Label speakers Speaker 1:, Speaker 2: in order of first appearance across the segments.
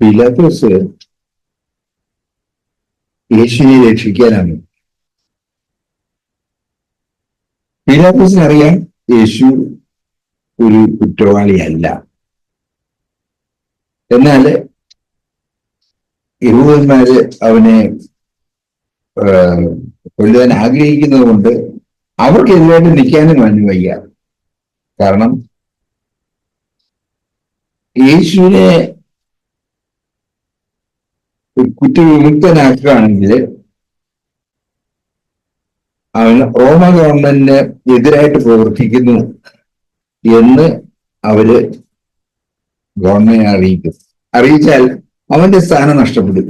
Speaker 1: പിലാത്തോസ് യേശുവിനെ രക്ഷിക്കാനാണ്. പിലാത്തോസിന് അറിയാം യേശു ഒരു കുറ്റവാളിയല്ല. എന്നാൽ യഹൂദന്മാര് അവനെ കൊല്ലുവാൻ ആഗ്രഹിക്കുന്നത് കൊണ്ട് അവർക്കെതിരായിട്ട് നിൽക്കാനും അവന് വയ്യ. കാരണം യേശുവിനെ കുറ്റവിമുക്തനാക്കുകയാണെങ്കിൽ അവൻ റോമ ഗവൺമെന്റിന് എതിരായിട്ട് പ്രവർത്തിക്കുന്നു എന്ന് അവര് ഗവൺമെന്റിനെ അറിയിക്കും. അറിയിച്ചാൽ അവന്റെ സ്ഥാനം നഷ്ടപ്പെടും,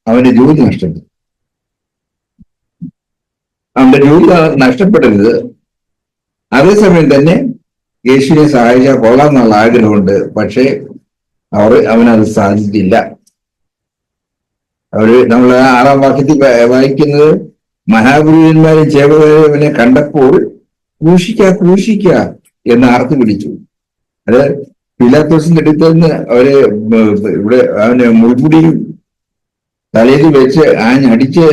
Speaker 1: അവന്റെ ജോലി നഷ്ടപ്പെടും. അവന്റെ ജോലി നഷ്ടപ്പെടരുത്. അതേസമയം തന്നെ യേശുവിനെ സഹായിച്ചാൽ കൊള്ളാമെന്നുള്ള ആഗ്രഹമുണ്ട്. പക്ഷേ അവനത് സാധിച്ചില്ല. നമ്മൾ 6-ാം വാക്യത്തിൽ വായിക്കുന്നത്, മഹാപുരുഷന്മാരും ചേവകരെ കണ്ടപ്പോൾ ക്രൂശിക്ക എന്ന് ആർത്ത് പിടിച്ചു. അത് പിലാത്തോസിന്റെ അടുത്ത് നിന്ന് ഇവിടെ അവന് മുൾമുടിയും തലയിൽ വെച്ച് ആഞ്ഞടിച്ച്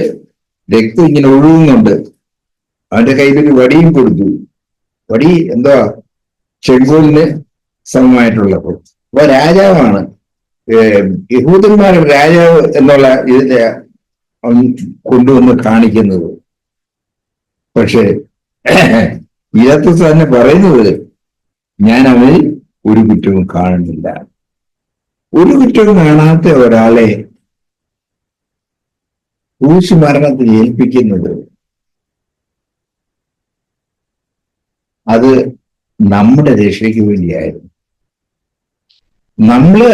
Speaker 1: രക്തം ഇങ്ങനെ ഒഴുകുന്നുണ്ട്. അവന്റെ കയ്യിലൊരു വടിയും കൊടുത്തു. വടി എന്താ ചെങ്കോലിന് സമമായിട്ടുള്ളപ്പോൾ. അപ്പൊ രാജാവാണ്, യഹൂദന്മാരുടെ രാജാവ് എന്നുള്ള ഇതിന്റെ അവൻ കൊണ്ടുവന്ന് കാണിക്കുന്നത്. പക്ഷെ പിലാത്തോസ് തന്നെ പറയുന്നത്, ഞാൻ അവനിൽ ഒരു കുറ്റവും കാണുന്നില്ല. ഒരു കുറ്റവും കാണാത്ത ഒരാളെ ക്രൂശ് മരണത്തിൽ ഏൽപ്പിക്കുന്നത് അത് നമ്മുടെ രക്ഷയ്ക്ക് വേണ്ടിയായിരുന്നു. നമ്മള്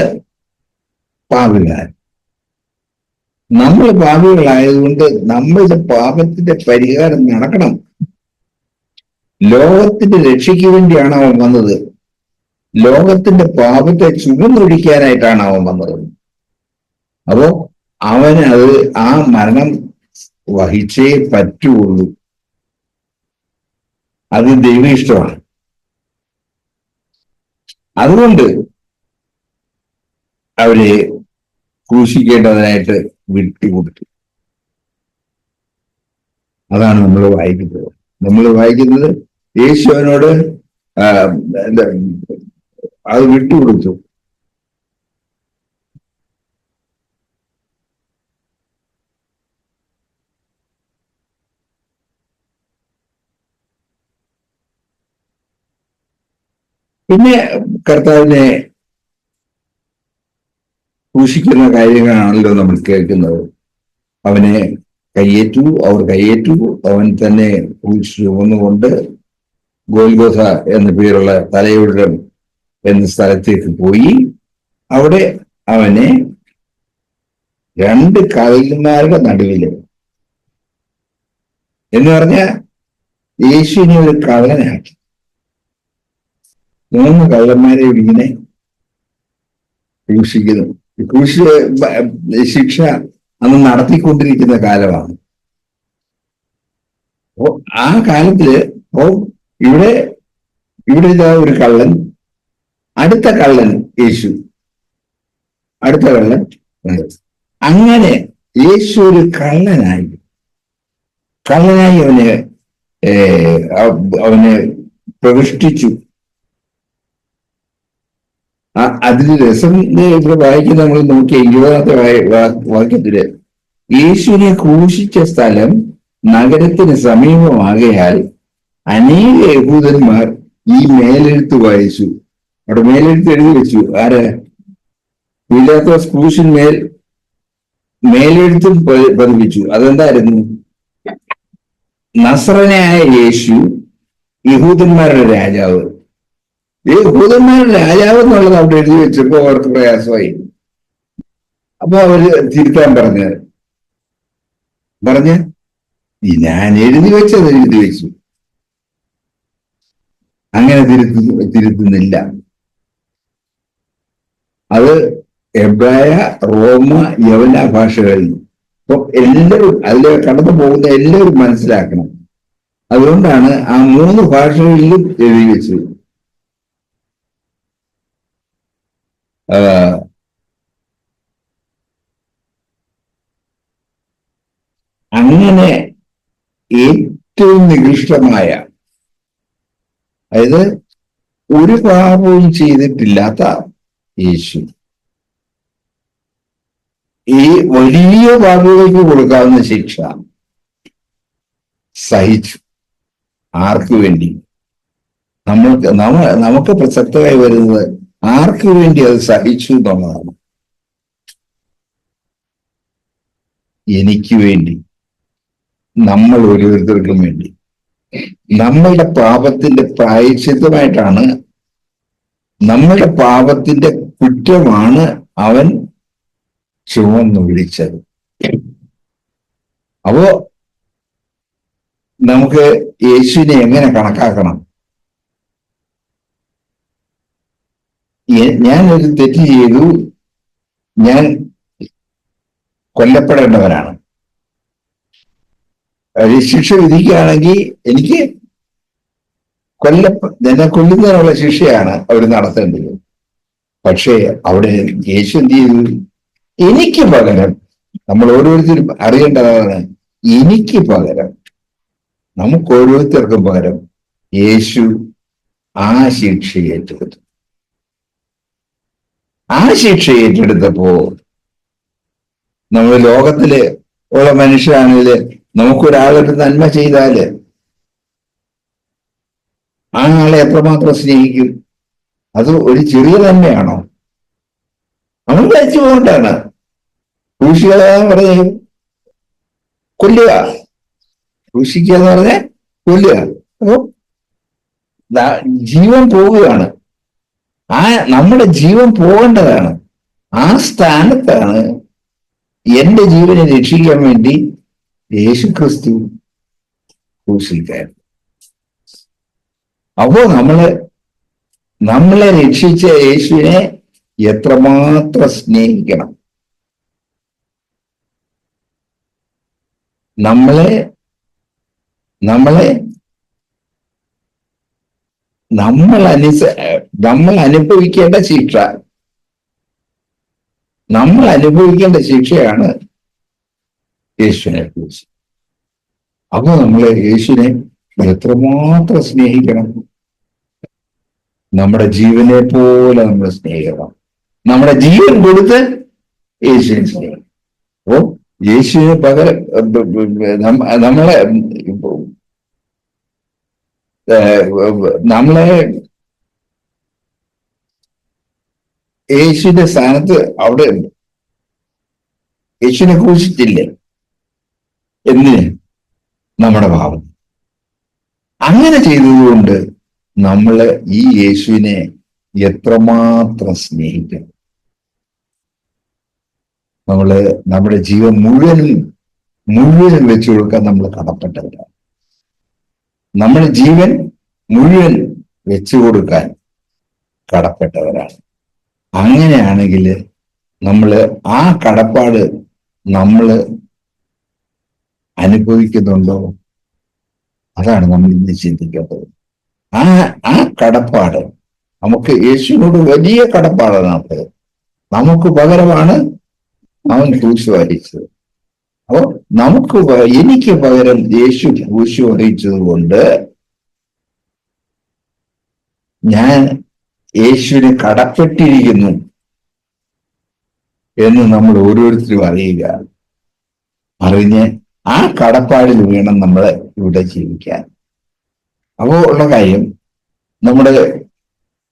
Speaker 1: പാപികളായതുകൊണ്ട് നമ്മളുടെ പാപത്തിന്റെ പരിഹാരം നടക്കണം. ലോകത്തിന്റെ രക്ഷയ്ക്ക് വേണ്ടിയാണ് അവൻ വന്നത്. ലോകത്തിന്റെ പാപത്തെ ചുമന്നൊഴിക്കാനായിട്ടാണ് അവൻ വന്നത്. അപ്പോ അവന് ആ മരണം വഹിച്ചേ പറ്റുള്ളൂ. അത് ദൈവ ഇഷ്ടമാണ്. അതുകൊണ്ട് അവരെ ക്രൂശിക്കേണ്ടതിനായിട്ട് വിട്ടുകൊടുത്തു. അതാണ് നമ്മൾ വായിക്കുന്നത്. യേശു അവനോട് അത് വിട്ടുകൊടുത്തു. പിന്നെ കർത്താവിനെ ക്രൂശിക്കുന്ന കാര്യങ്ങളാണല്ലോ നമ്മൾ കേൾക്കുന്നത്. അവർ കയ്യേറ്റു. അവൻ തന്നെ ക്രൂശ് ചുമന്നുകൊണ്ട് ഗോൽഗോഥ എന്ന പേരുള്ള തലയോടം എന്ന സ്ഥലത്തേക്ക് പോയി. അവിടെ അവനെ 2 കള്ളന്മാരുടെ നടുവില്, എന്ന് പറഞ്ഞാൽ യേശുവിനെ ഒരു കള്ളനാക്കി. 3 കള്ളന്മാരെ ഇങ്ങനെ ക്രൂശിക്കുന്നു. ശിക്ഷ അന്ന് നടത്തിക്കൊണ്ടിരിക്കുന്ന കാലമാണ്. അപ്പോ ആ കാലത്തില് ഇവിടെ ഇതാ ഒരു കള്ളൻ, അടുത്ത കള്ളൻ യേശു, അടുത്ത കള്ളൻ. അങ്ങനെ യേശു ഒരു കള്ളനായി അവനെ പ്രതിഷ്ഠിച്ചു. അതിന് രസം ഇവിടെ വായിക്കുന്ന നമ്മൾ നോക്കിയ 20ാമത്തെ വാക്യത്തില്, യേശുവിനെ ക്രൂശിച്ച സ്ഥലം നഗരത്തിന് സമീപമാകയാൽ അനേക യഹൂദന്മാർ ഈ മേലെഴുത്ത് വായിച്ചു. അവിടെ മേലെഴുത്ത് എഴുതി വെച്ചു. ആര്? പിലാത്തോസ് ക്രൂശിന്മേൽ മേലെഴുത്തും പതിപ്പിച്ചു. അതെന്തായിരുന്നു? നസറനായ യേശു യഹൂദന്മാരുടെ രാജാവ്. യഹൂദന്മാരുടെ രാജാവ് എന്നുള്ളത് അവിടെ എഴുതി വെച്ചപ്പോ അവർക്ക് പ്രയാസമായി. അപ്പൊ അവര് തിരുത്താൻ പറഞ്ഞ് ഞാൻ എഴുതി വെച്ചു, അങ്ങനെ തിരുത്തുന്നില്ല. അത് എബ്രായ, റോമ, യവന ഭാഷകളിൽ. അപ്പൊ എല്ലാവരും അതിലെ കടന്നു പോകുന്ന എല്ലാവരും മനസ്സിലാക്കണം. അതുകൊണ്ടാണ് ആ 3 ഭാഷകളിലും എഴുതി വെച്ചത്. അങ്ങനെ ഏറ്റവും നികൃഷ്ടമായ, അതായത് ഒരു പാപവും ചെയ്തിട്ടില്ലാത്ത യേശു ഈ വലിയ പാപികൾക്ക് കൊടുക്കാവുന്ന ശിക്ഷ സഹിച്ചു. ആർക്കു വേണ്ടി? നമുക്ക് പ്രസക്തമായി വരുന്നത് ആർക്കു വേണ്ടി അത് സഹിച്ചു എന്നുള്ളതാണ്. എനിക്ക് വേണ്ടി, നമ്മൾ ഓരോരുത്തർക്കും വേണ്ടി. നമ്മളുടെ പാപത്തിന്റെ പ്രായശ്ചിത്തമായിട്ടാണ്, നമ്മളുടെ പാപത്തിന്റെ കുറ്റമാണ് അവൻ ചുമന്നു വിളിച്ചത്. അപ്പോ നമുക്ക് യേശുവിനെ എങ്ങനെ കണക്കാക്കണം? ഞാൻ ഒരു തെറ്റ് ചെയ്തു, ഞാൻ കൊല്ലപ്പെടേണ്ടവനാണ്. ശിക്ഷ വിധിക്കുകയാണെങ്കിൽ എനിക്ക് എന്നെ കൊല്ലുന്നതിനുള്ള ശിക്ഷയാണ് അവർ നടത്തേണ്ടത്. പക്ഷേ അവിടെ യേശു എന്ത് ചെയ്തു? എനിക്ക് പകരം, നമ്മൾ ഓരോരുത്തരും അറിയേണ്ടതാണ്, എനിക്ക് പകരം, നമുക്ക് ഓരോരുത്തർക്കും പകരം യേശു ആ ശിക്ഷ ഏറ്റെടുത്തു. ആ ശിക്ഷ ഏറ്റെടുത്തപ്പോ നമ്മൾ ലോകത്തില് ഉള്ള മനുഷ്യരാണെങ്കിൽ നമുക്കൊരാളൊരു നന്മ ചെയ്താല് ആ ആളെ എത്രമാത്രം സ്നേഹിക്കും? അത് ഒരു ചെറിയ നന്മയാണോ? നമ്മൾ കഴിച്ചു പോകണ്ടാണ്. ക്രൂശിക്കുക പറഞ്ഞ കൊല്ലുക, ക്രൂശിക്കുക എന്ന് പറഞ്ഞ കൊല്ലുക. അപ്പോ ജീവൻ പോവുകയാണ്. നമ്മുടെ ജീവൻ പോകേണ്ടതാണ്. ആ സ്ഥാനത്താണ് എന്റെ ജീവനെ രക്ഷിക്കാൻ വേണ്ടി യേശു ക്രിസ്തു ക്രൂശിൽ കയറി. അപ്പോ നമ്മളെ രക്ഷിച്ച യേശുവിനെ എത്രമാത്രം സ്നേഹിക്കണം. നമ്മൾ അനുഭവിക്കേണ്ട ശിക്ഷ, നമ്മൾ അനുഭവിക്കേണ്ട ശിക്ഷയാണ് യേശുവിനെ കുറിച്ച്. അപ്പൊ നമ്മൾ യേശുവിനെ എത്രമാത്രം സ്നേഹിക്കണം? നമ്മുടെ ജീവനെ പോലെ നമ്മൾ സ്നേഹിക്കണം. നമ്മുടെ ജീവൻ കൊടുത്ത് യേശുവിനെ സ്നേഹിക്കണം. അപ്പോ യേശുവിന് പകരം നമ്മളെ യേശുവിന്റെ സ്ഥാനത്ത് അവിടെ യേശുവിനെ കുറിച്ചിട്ടില്ലേ? എന്തിന്? നമ്മുടെ പാപം. അങ്ങനെ ചെയ്തതുകൊണ്ട് നമ്മള് ഈ യേശുവിനെ എത്രമാത്രം സ്നേഹിക്കണം. നമ്മുടെ ജീവൻ മുഴുവനും വെച്ചു കൊടുക്കാൻ നമ്മൾ കടപ്പെട്ടവരാണ്. നമ്മുടെ ജീവൻ മുഴുവൻ വെച്ചു കൊടുക്കാൻ കടപ്പെട്ടവരാണ്. അങ്ങനെയാണെങ്കിൽ ആ കടപ്പാട് നമ്മൾ അനുഭവിക്കുന്നുണ്ടോ? അതാണ് നമ്മൾ ഇന്ന് ചിന്തിക്കേണ്ടത്. ആ കടപ്പാട് നമുക്ക് യേശുവിനോട് വലിയ കടപ്പാടാണ്. നമുക്ക് പകരമാണ് അവൻ ക്രൂശ് വഹിച്ചത്. അപ്പോ എനിക്ക് പകരം യേശു ക്രൂശ് വഹിച്ചത് കൊണ്ട് ഞാൻ യേശുവിന് കടപ്പെട്ടിരിക്കുന്നു എന്ന് നമ്മൾ ഓരോരുത്തരും അറിഞ്ഞ് ആ കടപ്പാടിൽ വേണം നമ്മൾ ഇവിടെ ജീവിക്കാൻ. അപ്പോ ഉള്ള കാര്യം, നമ്മുടെ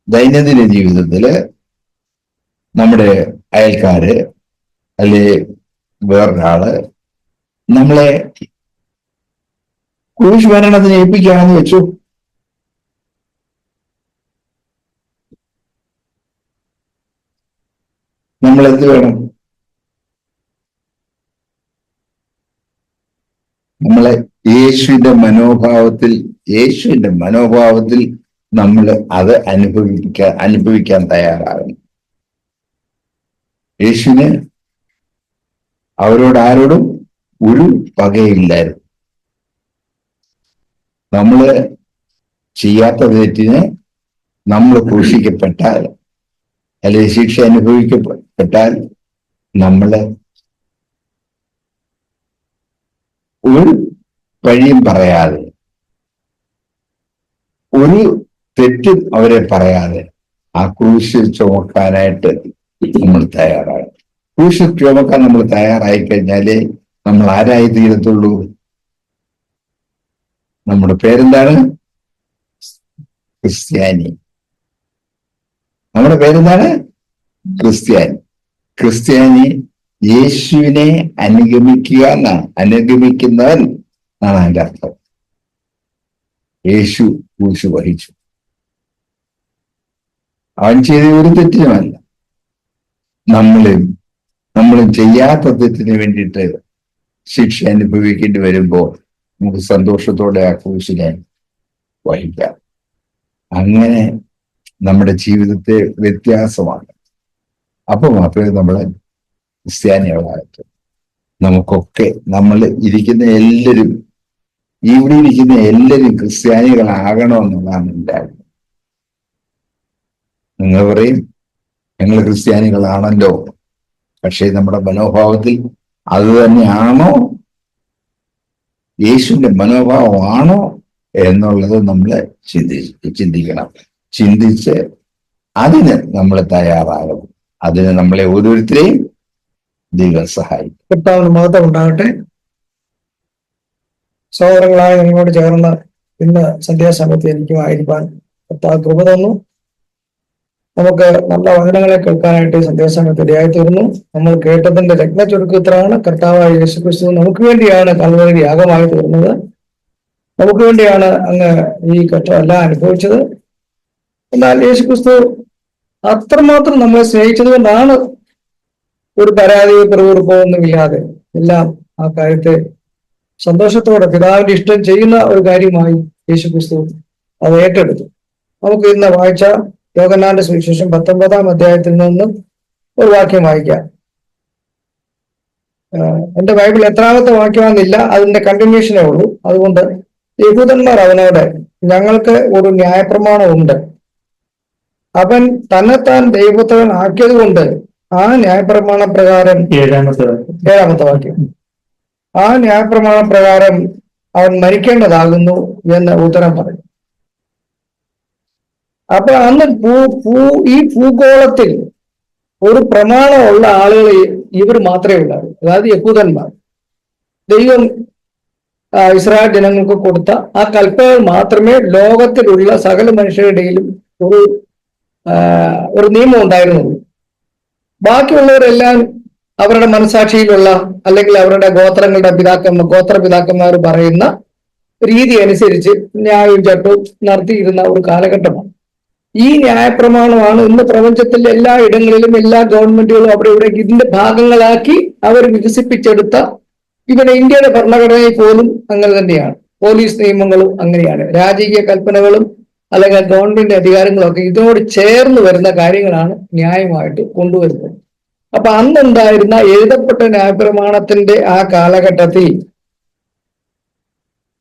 Speaker 1: ദൈനംദിന ജീവിതത്തില് നമ്മുടെ അയൽക്കാര് അല്ലെ വേറൊരാള് നമ്മളെ ക്രൂശ് മരണത്തിന് ഏൽപ്പിക്കുകയാണെന്ന് വെച്ചു. നമ്മൾ എന്ത് വേണം? നമ്മളെ യേശുവിന്റെ മനോഭാവത്തിൽ നമ്മൾ അത് അനുഭവിക്കാൻ തയ്യാറാകണം. യേശുവിന് ആരോടും ഒരു പകയില്ലായിരുന്നു. നമ്മള് ചെയ്യാത്ത തെറ്റിന് നമ്മൾ ക്രൂശിക്കപ്പെട്ടാൽ അല്ലെങ്കിൽ ശിക്ഷ അനുഭവിക്കപ്പെട്ടാൽ ഒരു വഴിയും പറയാതെ, ഒരു തെറ്റും അവരെ പറയാതെ ആ ക്രൂശ് ചുമക്കാനായിട്ട് നമ്മൾ തയ്യാറാണ്. ക്രൂശ് ചുമക്കാൻ നമ്മൾ തയ്യാറായി കഴിഞ്ഞാലേ നമ്മൾ ആരായി തീരത്തുള്ളൂ. നമ്മുടെ പേരെന്താണ്? ക്രിസ്ത്യാനി. നമ്മുടെ പേരെന്താണ്? ക്രിസ്ത്യാനി. ക്രിസ്ത്യാനി യേശുവിനെ അനുഗമിക്കുക എന്നാണ്, അനുഗമിക്കുന്നവൻ എന്നാണ് അതിന്റെ അർത്ഥം. യേശു ക്രൂശ് വഹിച്ചു. അവൻ ചെയ്ത ഒരു തെറ്റിനുമല്ല. നമ്മളും ചെയ്യാത്ത തെറ്റിന് വേണ്ടിയിട്ട് ശിക്ഷ അനുഭവിക്കേണ്ടി വരുമ്പോൾ നമുക്ക് സന്തോഷത്തോടെ ആ ക്രൂശിനെ വഹിക്കാം. അങ്ങനെ നമ്മുടെ ജീവിതത്തെ വ്യത്യാസമാണ്. അപ്പൊ മാത്രമേ നമ്മളെ ക്രിസ്ത്യാനികളാകട്ടെ. നമുക്കൊക്കെ നമ്മൾ ഇരിക്കുന്ന എല്ലാവരും, ഇവിടെ ഇരിക്കുന്ന എല്ലാവരും ക്രിസ്ത്യാനികളാകണമെന്നുള്ളതാണ് എൻ്റെ ആഗ്രഹം. നിങ്ങൾ പറയും ഞങ്ങൾ ക്രിസ്ത്യാനികളാണല്ലോ, പക്ഷേ നമ്മുടെ മനോഭാവത്തിൽ അത് തന്നെയാണോ, യേശുവിന്റെ മനോഭാവമാണോ എന്നുള്ളത് നമ്മൾ ചിന്തിക്കണം. ചിന്തിച്ച് അതിന് നമ്മൾ തയ്യാറാകണം. അതിന് നമ്മളെ ഓരോരുത്തരെയും ദൈവം സഹായിക്കും.
Speaker 2: കർത്താവിന് മഹത്വം ഉണ്ടാകട്ടെ. സഹോദരങ്ങളായ നിങ്ങളോട് ചേർന്ന് ഇന്ന് സന്ധ്യാസമയത്ത് എനിക്കുമായിരിക്കാൻ കർത്താവ് കൃപ തന്നു. നമുക്ക് നല്ല വചനങ്ങളെ കേൾക്കാനായിട്ട് സന്ധ്യാസമയത്ത് ഇടയായി തീർന്നു. നമ്മൾ കേട്ടതിന്റെ രത്ന ചുരുക്കത്തിലാണ് കർത്താവായ യേശുക്രിസ്തു നമുക്ക് വേണ്ടിയാണ് കൽവരി യാഗമായി തീർന്നത്. നമുക്ക് വേണ്ടിയാണ് അങ്ങ് ഈ കഷ്ടമെല്ലാം അനുഭവിച്ചത്. എന്നാൽ യേശുക്രിസ്തു അത്രമാത്രം നമ്മളെ സ്നേഹിച്ചത് കൊണ്ടാണ് ഒരു പരാതിയോ പിറുപിറുപ്പൊന്നുമില്ലാതെ എല്ലാം ആ കാര്യത്തെ സന്തോഷത്തോടെ പിതാവിന്റെ ഇഷ്ടം ചെയ്യുന്ന ഒരു കാര്യമായി യേശുക്രിസ്തു അത് ഏറ്റെടുത്തു. നമുക്ക് ഇന്ന് വായിച്ച യോഹന്നാന്റെ സുവിശേഷം 19-ാം അധ്യായത്തിൽ നിന്ന് ഒരു വാക്യം വായിക്കാം. എന്റെ ബൈബിൾ എത്രാമത്തെ വാക്യമാണെന്നില്ല, അതിന്റെ കണ്ടിന്യൂഷനേ ഉള്ളൂ. അതുകൊണ്ട് യഹൂദന്മാർ അവനോട്, ഞങ്ങൾക്ക് ഒരു ന്യായപ്രമാണമുണ്ട്, അവൻ തന്നെത്താൻ ദൈവപുത്രൻ ആക്കിയത് കൊണ്ട് ആ ന്യായപ്രമാണ പ്രകാരം, ഏഴാമത്തെ വാക്യം, ആ ന്യായപ്രമാണ പ്രകാരം അവൻ മരിക്കേണ്ടതാകുന്നു എന്ന് ഉത്തരം പറയും. അപ്പൊ അന്ന് ഈ ഭൂഗോളത്തിൽ ഒരു പ്രമാണമുള്ള ആളുകൾ ഇവർ മാത്രമേ ഉണ്ടാവൂ, അതായത് യഹൂദന്മാർ. ദൈവം ഇസ്രായേൽ ജനങ്ങൾക്ക് കൊടുത്ത ആ കൽപ്പനകൾ മാത്രമേ ലോകത്തിലുള്ള സകല മനുഷ്യരുടെയിലും ഒരു നിയമം ഉണ്ടായിരുന്നുള്ളൂ. ബാക്കിയുള്ളവരെല്ലാം അവരുടെ മനസാക്ഷിയിലുള്ള അല്ലെങ്കിൽ അവരുടെ ഗോത്രപിതാക്കന്മാർ പറയുന്ന രീതി അനുസരിച്ച് ന്യായവും ചട്ടവും നടത്തിയിരുന്ന ഒരു കാലഘട്ടമാണ്. ഈ ന്യായപ്രമാണമാണ് ഇന്ന് പ്രപഞ്ചത്തിലെ എല്ലാ ഇടങ്ങളിലും എല്ലാ ഗവൺമെന്റുകളും അവിടെ ഇവിടെ ഇതിന്റെ ഭാഗങ്ങളാക്കി അവർ വികസിപ്പിച്ചെടുത്ത. ഇവിടെ ഇന്ത്യയുടെ ഭരണഘടനയിൽ പോലും അങ്ങനെ തന്നെയാണ്. പോലീസ് നിയമങ്ങളും അങ്ങനെയാണ്. രാജകീയ കൽപ്പനകളും അല്ലെങ്കിൽ ഗവൺമെന്റ് അധികാരങ്ങളും ഒക്കെ ഇതിനോട് ചേർന്ന് വരുന്ന കാര്യങ്ങളാണ് ന്യായമായിട്ട് കൊണ്ടുവരുന്നത്. അപ്പൊ അന്നുണ്ടായിരുന്ന എഴുതപ്പെട്ട ന്യായപ്രമാണത്തിന്റെ ആ കാലഘട്ടത്തിൽ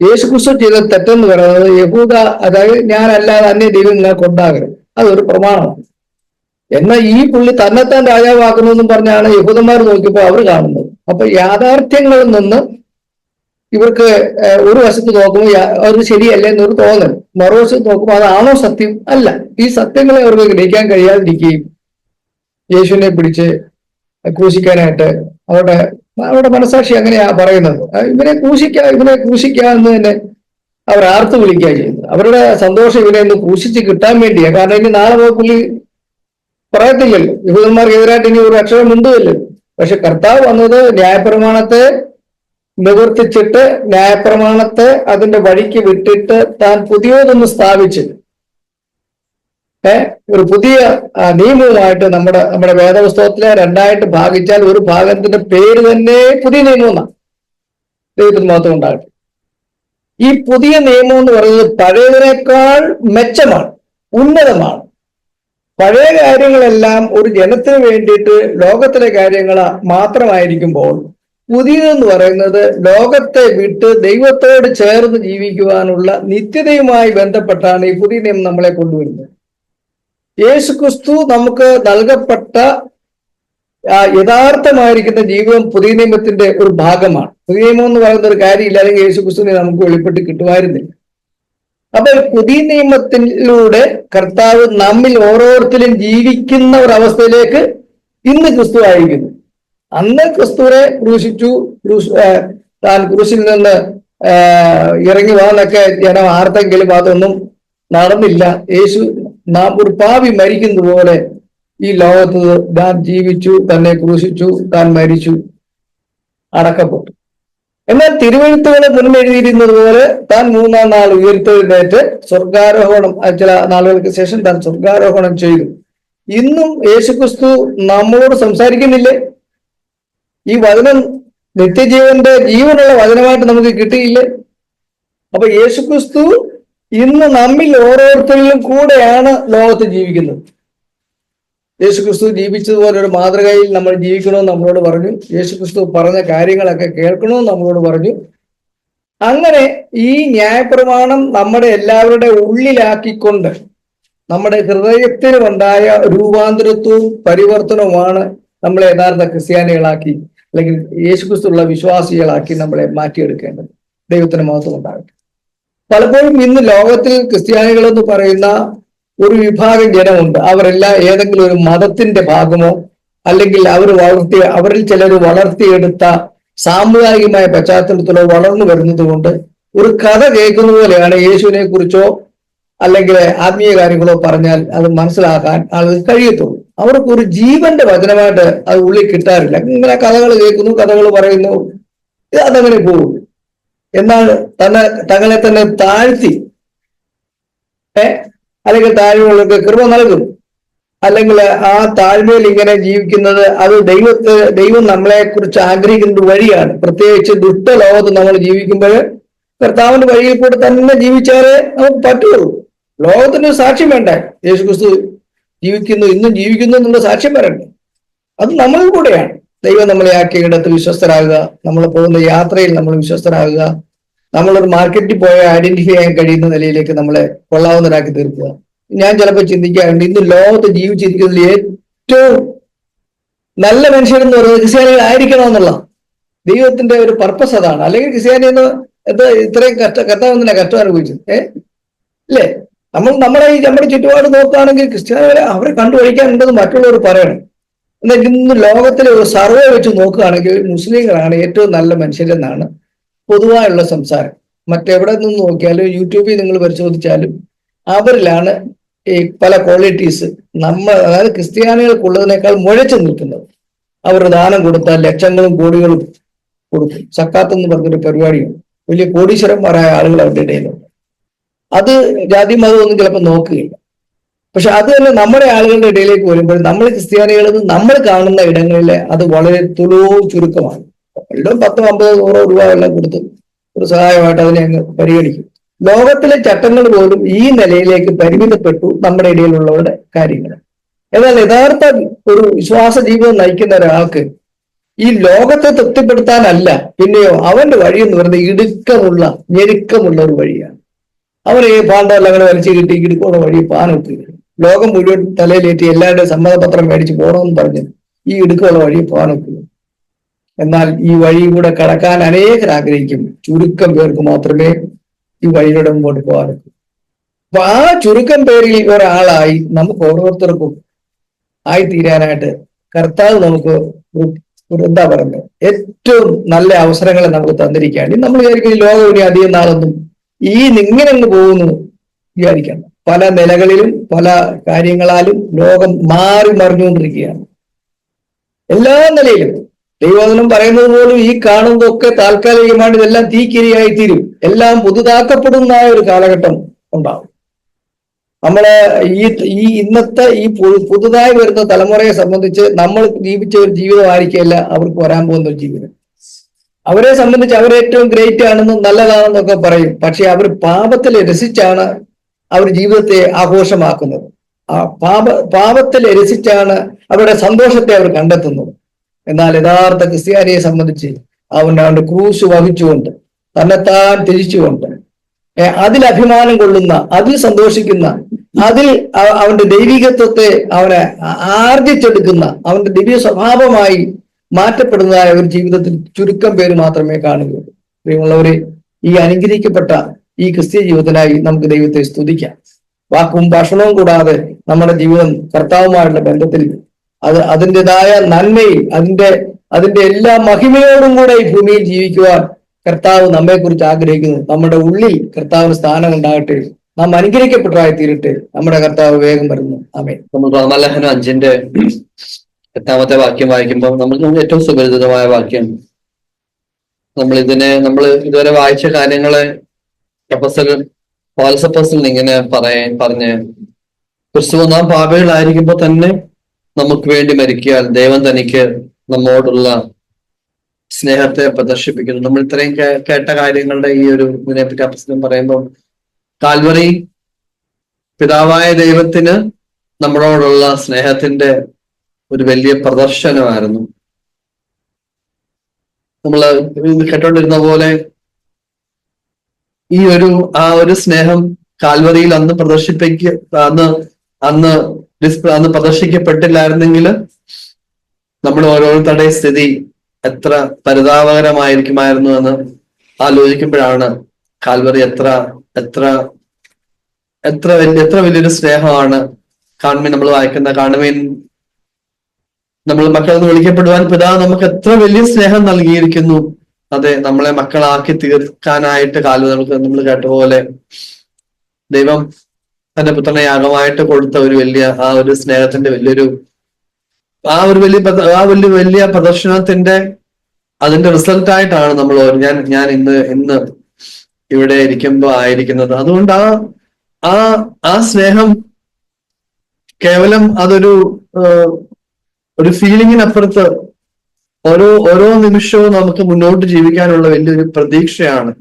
Speaker 2: യേശുക്രിസ്തു ചെയ്ത തെറ്റെന്ന് പറയുന്നത് യഹൂദ, അതായത് ഞാനല്ലാതെ അന്യ ദൈവം നിങ്ങൾക്ക് ഉണ്ടാകരുത്, അതൊരു പ്രമാണമാണ്. എന്നാൽ ഈ പുള്ളി തന്നെത്താൻ രാജാവാക്കുന്നെന്നും പറഞ്ഞാണ് യഹൂദന്മാർ നോക്കിയപ്പോൾ അവർ കാണുന്നത്. അപ്പൊ യാഥാർത്ഥ്യങ്ങളിൽ നിന്ന് ഇവർക്ക് ഒരു വശത്ത് നോക്കുമ്പോൾ അത് ശരിയല്ല എന്നൊരു തോന്നൽ, മറുവശത്ത് നോക്കുമ്പോൾ അതാണോ സത്യം? അല്ല. ഈ സത്യങ്ങളെ അവർക്ക് ഗ്രഹിക്കാൻ കഴിയാതിരിക്കുകയും യേശുവിനെ പിടിച്ച് ക്രൂശിക്കാനായിട്ട് അവരുടെ മനസാക്ഷി അങ്ങനെയാ പറയുന്നത്. ഇവനെ ക്രൂശിക്കുക എന്ന് തന്നെ അവർ ആർത്തു വിളിക്കുക ചെയ്യുന്നത്. അവരുടെ സന്തോഷം ഇവനെ ഒന്ന് ക്രൂശിച്ച് കിട്ടാൻ വേണ്ടിയാ. കാരണം ഇനി നാളെ പുള്ളി പറയത്തില്ലല്ലോ, യഹൂദന്മാർക്ക് എതിരായിട്ട് ഇനി ഒരു അക്ഷരം മിണ്ടുകയില്ലല്ലോ. പക്ഷെ കർത്താവ് വന്നത് ന്യായപ്രമാണത്തെ നിവർത്തിച്ചിട്ട്, ന്യായപ്രമാണത്തെ അതിന്റെ വഴിക്ക് വിട്ടിട്ട് താൻ പുതിയതൊന്ന് സ്ഥാപിച്ച് ഒരു പുതിയ നിയമവുമായിട്ട് നമ്മുടെ വേദപുസ്തകത്തിലെ രണ്ടായിട്ട് ഭാഗിച്ചാൽ ഒരു ഭാഗത്തിന്റെ പേര് തന്നെ പുതിയ നിയമം എന്നാണ്. ദൈവത്തിന് മാത്രം ഉണ്ടാകട്ടെ. ഈ പുതിയ നിയമം എന്ന് പറയുന്നത് പഴയതിനേക്കാൾ മെച്ചമാണ്, ഉന്നതമാണ്. പഴയ കാര്യങ്ങളെല്ലാം ഒരു ജനത്തിന് വേണ്ടിയിട്ട് ലോകത്തിലെ കാര്യങ്ങൾ മാത്രമായിരിക്കുമ്പോൾ പുതിയതെന്ന് പറയുന്നത് ലോകത്തെ വിട്ട് ദൈവത്തോട് ചേർന്ന് ജീവിക്കുവാനുള്ള നിത്യതയുമായി ബന്ധപ്പെട്ടാണ് ഈ പുതിയ നിയമം നമ്മളെ കൊണ്ടുവരുന്നത്. യേശുക്രിസ്തു നമുക്ക് നൽകപ്പെട്ട യഥാർത്ഥമായിരിക്കുന്ന ജീവിതം പുതിയ നിയമത്തിന്റെ ഒരു ഭാഗമാണ്. പുതിയ നിയമം എന്ന് പറയുന്ന ഒരു കാര്യമില്ല, അല്ലെങ്കിൽ യേശു ക്രിസ്തുവിനെ നമുക്ക് വെളിപ്പെട്ട് കിട്ടുമായിരുന്നില്ല. അപ്പൊ പുതിയ നിയമത്തിലൂടെ കർത്താവ് നമ്മിൽ ഓരോരുത്തരും ജീവിക്കുന്ന ഒരു അവസ്ഥയിലേക്ക് ഇന്ന് ക്രിസ്തു ആയിരിക്കുന്നു. അന്ന് ക്രിസ്തുവിനെ ക്രൂശിച്ചു, താൻ ക്രൂശിൽ നിന്ന് ഇറങ്ങി വാന്നൊക്കെ ജനം ആർത്തെങ്കിലും അതൊന്നും നടന്നില്ല. യേശു നാം ഒരു പാപി മരിക്കുന്നത് പോലെ ഈ ലോകത്ത് താൻ ജീവിച്ചു, തന്നെ ക്രൂശിച്ചു, താൻ മരിച്ചു, അടക്കപ്പെട്ടു. എന്നാൽ തിരുവെഴുത്തുകളെ മുൻമെഴുതിയിരുന്നത് പോലെ താൻ മൂന്നാം നാൾ ഉയർത്തെഴുന്നേറ്റ് സ്വർഗാരോഹണം, ചില നാളുകൾക്ക് ശേഷം താൻ സ്വർഗാരോഹണം ചെയ്തു. ഇന്നും യേശുക്രിസ്തു നമ്മളോട് സംസാരിക്കുന്നില്ലേ? ഈ വചനം നിത്യജീവന്റെ ജീവനുള്ള വചനമായിട്ട് നമുക്ക് കിട്ടിയില്ലേ? അപ്പൊ യേശുക്രിസ്തു ഇന്ന് നമ്മിൽ ഓരോരുത്തരിലും കൂടെയാണ് ലോകത്ത് ജീവിക്കുന്നത്. യേശുക്രിസ്തു ജീവിച്ചതുപോലെ ഒരു മാതൃകയിൽ നമ്മൾ ജീവിക്കണമെന്ന് നമ്മളോട് പറഞ്ഞു. യേശുക്രിസ്തു പറഞ്ഞ കാര്യങ്ങളൊക്കെ കേൾക്കണമെന്ന് നമ്മളോട് പറഞ്ഞു. അങ്ങനെ ഈ ന്യായപ്രമാണം നമ്മുടെ എല്ലാവരുടെ ഉള്ളിലാക്കിക്കൊണ്ട് നമ്മുടെ ഹൃദയത്തിനുണ്ടായ രൂപാന്തരത്വവും പരിവർത്തനവുമാണ് നമ്മളെ യഥാർത്ഥ ക്രിസ്ത്യാനികളാക്കി, അല്ലെങ്കിൽ യേശുക്രിസ്തുള്ള വിശ്വാസികളാക്കി നമ്മളെ മാറ്റിയെടുക്കേണ്ടത്. ദൈവത്തിന് മഹത്വം ഉണ്ടാകട്ടെ. പലപ്പോഴും ഇന്ന് ലോകത്തിൽ ക്രിസ്ത്യാനികൾ എന്ന് പറയുന്ന ഒരു വിഭാഗം ജനമുണ്ട്. അവരെല്ലാം ഏതെങ്കിലും ഒരു മതത്തിന്റെ ഭാഗമോ അല്ലെങ്കിൽ അവരിൽ ചിലർ വളർത്തിയെടുത്ത സാമുദായികമായ പശ്ചാത്തലത്തിലോ വളർന്നു വരുന്നത് കൊണ്ട് ഒരു കഥ കേൾക്കുന്ന പോലെയാണ് യേശുവിനെ കുറിച്ചോ അല്ലെങ്കിൽ ആത്മീയ കാര്യങ്ങളോ പറഞ്ഞാൽ അത് മനസ്സിലാക്കാൻ ആളുകൾ കഴിയത്തുള്ളൂ. അവർക്ക് ഒരു ജീവന്റെ വചനമായിട്ട് അത് ഉള്ളിൽ കിട്ടാറില്ല. ഇങ്ങനെ കഥകൾ കേൾക്കുന്നു, കഥകൾ പറയുന്നു, അതങ്ങനെ പോകും. എന്നാൽ തങ്ങളെ തന്നെ താഴ്ത്തി അല്ലെങ്കിൽ താഴ്മയുള്ളവർക്ക് കൃപ നൽകും, അല്ലെങ്കിൽ ആ താഴ്മയിൽ ഇങ്ങനെ ജീവിക്കുന്നത് അത് ദൈവം നമ്മളെ കുറിച്ച് ആഗ്രഹിക്കുന്ന വഴിയാണ്. പ്രത്യേകിച്ച് ദുഷ്ടലോകത്ത് നമ്മൾ ജീവിക്കുമ്പോൾ കർത്താവിന്റെ വഴിയിൽ കൂടെ തന്നെ ജീവിച്ചാലേ നമുക്ക് പറ്റുള്ളൂ. ലോകത്തിന് സാക്ഷ്യം വേണ്ടേ? യേശുക്രിസ്തു ജീവിക്കുന്നു, ഇന്നും ജീവിക്കുന്നു എന്നുള്ള സാക്ഷ്യം വരണ്ടേ? അത് നമ്മളിൽ കൂടെയാണ്. ദൈവം നമ്മളെ ആക്കിയ ഇടത്ത് വിശ്വസ്തരാകുക, നമ്മൾ പോകുന്ന യാത്രയിൽ നമ്മൾ വിശ്വസ്തരാകുക, നമ്മളൊരു മാർക്കറ്റിൽ പോയ ഐഡന്റിഫൈ ചെയ്യാൻ കഴിയുന്ന നിലയിലേക്ക് നമ്മളെ കൊള്ളാവുന്നവരാക്കി തീർക്കുക. ഞാൻ ചിലപ്പോൾ ചിന്തിക്കാറുണ്ട്, ഇന്ന് ലോകത്ത് ജീവിച്ചിരിക്കുന്നതിൽ ഏറ്റവും നല്ല മനുഷ്യരെന്ന് പറയുന്നത് ക്രിസ്ത്യാനികൾ ആയിരിക്കണം എന്നുള്ള ദൈവത്തിന്റെ ഒരു പർപ്പസ് അതാണ്. അല്ലെങ്കിൽ ക്രിസ്ത്യാനി എന്ന് ഇത്രയും കർത്താവെന്തിനാ കഷ്ടം അനുഭവിച്ചത്? അല്ലേ? നമ്മുടെ ചുറ്റുപാട് നോക്കുകയാണെങ്കിൽ ക്രിസ്ത്യാനികളെ അവരെ കണ്ടുപഴിക്കാനുണ്ടെന്ന് മറ്റുള്ളവർ പറയണം. എന്നാൽ ഇന്ന് ലോകത്തിലെ ഒരു സർവേ വെച്ച് നോക്കുകയാണെങ്കിൽ മുസ്ലിങ്ങളാണ് ഏറ്റവും നല്ല മനുഷ്യരെന്നാണ് പൊതുവായുള്ള സംസാരം. മറ്റെവിടെ നിന്ന് നോക്കിയാലും യൂട്യൂബിൽ നിങ്ങൾ പരിശോധിച്ചാലും അവരിലാണ് ഈ പല ക്വാളിറ്റീസ് അതായത് ക്രിസ്ത്യാനികൾക്കുള്ളതിനേക്കാൾ മുഴച്ചു നിൽക്കുന്നത്. അവർ ദാനം കൊടുത്താൽ ലക്ഷങ്ങളും കോടികളും കൊടുക്കും. സക്കാത്ത് എന്ന് പറഞ്ഞൊരു പരിപാടിയാണ്. വലിയ കോടീശ്വരന്മാരായ ആളുകൾ അവരുടെ ഇടയിലുണ്ട്. അത് ജാതി മതമൊന്നും ചിലപ്പോൾ നോക്കുകയില്ല. പക്ഷെ അത് തന്നെ നമ്മുടെ ആളുകളുടെ ഇടയിലേക്ക് വരുമ്പോൾ നമ്മൾ ക്രിസ്ത്യാനികളിൽ നമ്മൾ കാണുന്ന ഇടങ്ങളിൽ അത് വളരെ തുലവും ചുരുക്കമാണ്. എല്ലാം 10, 50, 100 രൂപ എല്ലാം കൊടുത്ത് ഒരു സഹായമായിട്ട് അതിനെ അങ്ങ് പരിഗണിക്കും. ലോകത്തിലെ ചട്ടങ്ങൾ പോലും ഈ നിലയിലേക്ക് പരിമിതപ്പെട്ടു നമ്മുടെ ഇടയിലുള്ളവരുടെ കാര്യങ്ങൾ. എന്നാൽ യഥാർത്ഥ ഒരു വിശ്വാസ ജീവിതം നയിക്കുന്ന ഒരാൾക്ക് ഈ ലോകത്തെ തൃപ്തിപ്പെടുത്താനല്ല, പിന്നെയോ അവന്റെ വഴി എന്ന് പറയുന്നത് ഞെരുക്കമുള്ള ഒരു വഴിയാണ്. അവരെ പാണ്ഡവെല്ലാം അങ്ങനെ വലിച്ചു കിട്ടി ഇടുക്കമുള്ള വഴി പാനൊക്കെ ലോകം മുഴുവൻ തലയിലേറ്റി എല്ലാവരുടെയും സമ്മതപത്രം മേടിച്ച് പോകണമെന്ന് പറഞ്ഞ് ഈ ഇടുക്കമുള്ള വഴി പാനൊക്കെ. എന്നാൽ ഈ വഴി കൂടെ കടക്കാൻ അനേകർ ആഗ്രഹിക്കും. ചുരുക്കം പേർക്ക് മാത്രമേ ഈ വഴിയുടെ മുമ്പോട്ട് പോകാനൊക്കെ. അപ്പൊ ആ ചുരുക്കം പേരിൽ ഒരാളായി നമുക്ക് ഓരോരുത്തർക്കും ആയിത്തീരാനായിട്ട് കർത്താവ് നമുക്ക് എന്താ പറയുന്നത് ഏറ്റവും നല്ല അവസരങ്ങളെ നമുക്ക് തന്നിരിക്കുകയാണ്. നമ്മൾ വിചാരിക്കും ലോകം ഇനി അധികം നാളൊന്നും ഇങ്ങനെ അങ്ങ് പോകുന്നു വിചാരിക്കണം. പല നിലകളിലും പല കാര്യങ്ങളാലും ലോകം മാറി മറിഞ്ഞുകൊണ്ടിരിക്കുകയാണ്. എല്ലാ നിലയിലും ദൈവവചനം പറയുന്നത് പോലും ഈ കാണുന്നതൊക്കെ താൽക്കാലികമായിട്ട് ഇതെല്ലാം തീക്കിരിയായി തീരും, എല്ലാം പുതുതാക്കപ്പെടുന്ന ഒരു കാലഘട്ടം ഉണ്ടാവും. നമ്മള് ഇന്നത്തെ ഈ പുതുതായി വരുന്ന തലമുറയെ സംബന്ധിച്ച് നമ്മൾ ജീവിച്ച ഒരു ജീവിതമായിരിക്കില്ല അവർക്ക് വരാൻ പോകുന്ന ഒരു ജീവിതം. അവരെ സംബന്ധിച്ച് അവരേറ്റവും ഗ്രേറ്റ് ആണെന്നും നല്ലതാണെന്നൊക്കെ പറയും. പക്ഷെ അവർ പാപത്തിൽ രസിച്ചാണ് അവർ ജീവിതത്തെ ആഘോഷമാക്കുന്നത്. ആ പാപത്തിൽ രസിച്ചാണ് അവരുടെ സന്തോഷത്തെ അവർ കണ്ടെത്തുന്നത്. എന്നാൽ യഥാർത്ഥ ക്രിസ്ത്യാനിയെ സംബന്ധിച്ച് അവന്റെ ക്രൂശ് വഹിച്ചുകൊണ്ട് തന്നെത്താൻ തിരിച്ചുകൊണ്ട് അതിൽ അഭിമാനം കൊള്ളുന്ന, അതിൽ സന്തോഷിക്കുന്ന, അതിൽ അവന്റെ ദൈവികത്വത്തെ അവനെ ആർജിച്ചെടുക്കുന്ന, അവന്റെ ദിവ്യ സ്വഭാവമായി മാറ്റപ്പെടുന്നതായ ഒരു ജീവിതത്തിൽ ചുരുക്കം പേര് മാത്രമേ കാണുകയുള്ളൂ. പ്രിയമുള്ളവരെ, ഈ അനുഗ്രഹിക്കപ്പെട്ട ഈ ക്രിസ്തീയ ജീവിതത്തിനായി നമുക്ക് ദൈവത്തെ സ്തുതിക്കാം. വാക്കും ഭക്ഷണവും കൂടാതെ നമ്മുടെ ജീവിതം കർത്താവുമായുള്ള ബന്ധത്തിൽ അതിൻ്റെതായ നന്മയിൽ അതിന്റെ എല്ലാ മഹിമയോടും കൂടെ ഈ ഭൂമിയിൽ ജീവിക്കുവാൻ കർത്താവ് നമ്മെക്കുറിച്ച് ആഗ്രഹിക്കുന്നു. നമ്മുടെ ഉള്ളിൽ കർത്താവിന് സ്ഥാനം ഉണ്ടാകട്ടെ, നാം അനുഗ്രഹിക്കപ്പെട്ടതായി തീരട്ടെ. നമ്മുടെ കർത്താവ് വേഗം വരുന്നു. ആമേൻ.
Speaker 3: നമ്മൾ റോമാലേഖനം 5 8 വാക്യം വായിക്കുമ്പോൾ നമുക്ക് ഏറ്റവും സുപരിചിതമായ വാക്യം. നമ്മൾ ഇതുവരെ വായിച്ച കാര്യങ്ങളെ പൗലോസ് ഇങ്ങനെ പറഞ്ഞ്, ക്രിസ്തു നാം പാപികളായിരിക്കുമ്പോൾ തന്നെ നമുക്ക് വേണ്ടി മരിക്കാൻ ദൈവം തനിക്ക് നമ്മോടുള്ള സ്നേഹത്തെ പ്രദർശിപ്പിക്കുന്നു. നമ്മൾ ഇത്രയും കേട്ട കാര്യങ്ങളുടെ ഈ ഒരു ഇതിനെപ്പറ്റി അപ്പസ്തലൻ പറയുമ്പോൾ, കാൽവറി പിതാവായ ദൈവത്തിന് നമ്മളോടുള്ള സ്നേഹത്തിന്റെ ഒരു വലിയ പ്രദർശനമായിരുന്നു. നമ്മൾ കേട്ടോണ്ടിരുന്ന പോലെ ഈ ഒരു സ്നേഹം കാൽവറിയിൽ അന്ന് പ്രദർശിക്കപ്പെട്ടില്ലായിരുന്നെങ്കിൽ നമ്മൾ ഓരോരുത്തരുടെ സ്ഥിതി എത്ര പരിതാപകരമായിരിക്കുമായിരുന്നു എന്ന് ആലോചിക്കുമ്പോഴാണ് കാൽവറി എത്ര വലിയൊരു സ്നേഹമാണ്. കാണുമീൻ നമ്മൾ വായിക്കുന്ന കാണുമീൻ നമ്മൾ മക്കളെന്ന് വിളിക്കപ്പെടുവാൻ പിതാവ് നമുക്ക് എത്ര വലിയ സ്നേഹം നൽകിയിരിക്കുന്നു. അതെ, നമ്മളെ മക്കളാക്കി തീർക്കാനായിട്ട് നമ്മൾ കേട്ട പോലെ ദൈവം തന്റെ പുത്രനെ യാഗമായിട്ട് കൊടുത്ത ഒരു സ്നേഹത്തിന്റെ വലിയ പ്രദർശനത്തിന്റെ അതിന്റെ റിസൾട്ടായിട്ടാണ് നമ്മൾ ഞാൻ ഇന്ന് ഇവിടെ ഇരിക്കുമ്പോ ആയിരിക്കുന്നത്. അതുകൊണ്ട് ആ സ്നേഹം കേവലം അതൊരു ഫീലിങ്ങിനപ്പുറത്ത് ഓരോ നിമിഷവും നമുക്ക് മുന്നോട്ട് ജീവിക്കാനുള്ള വലിയൊരു പ്രതീക്ഷയാണ്,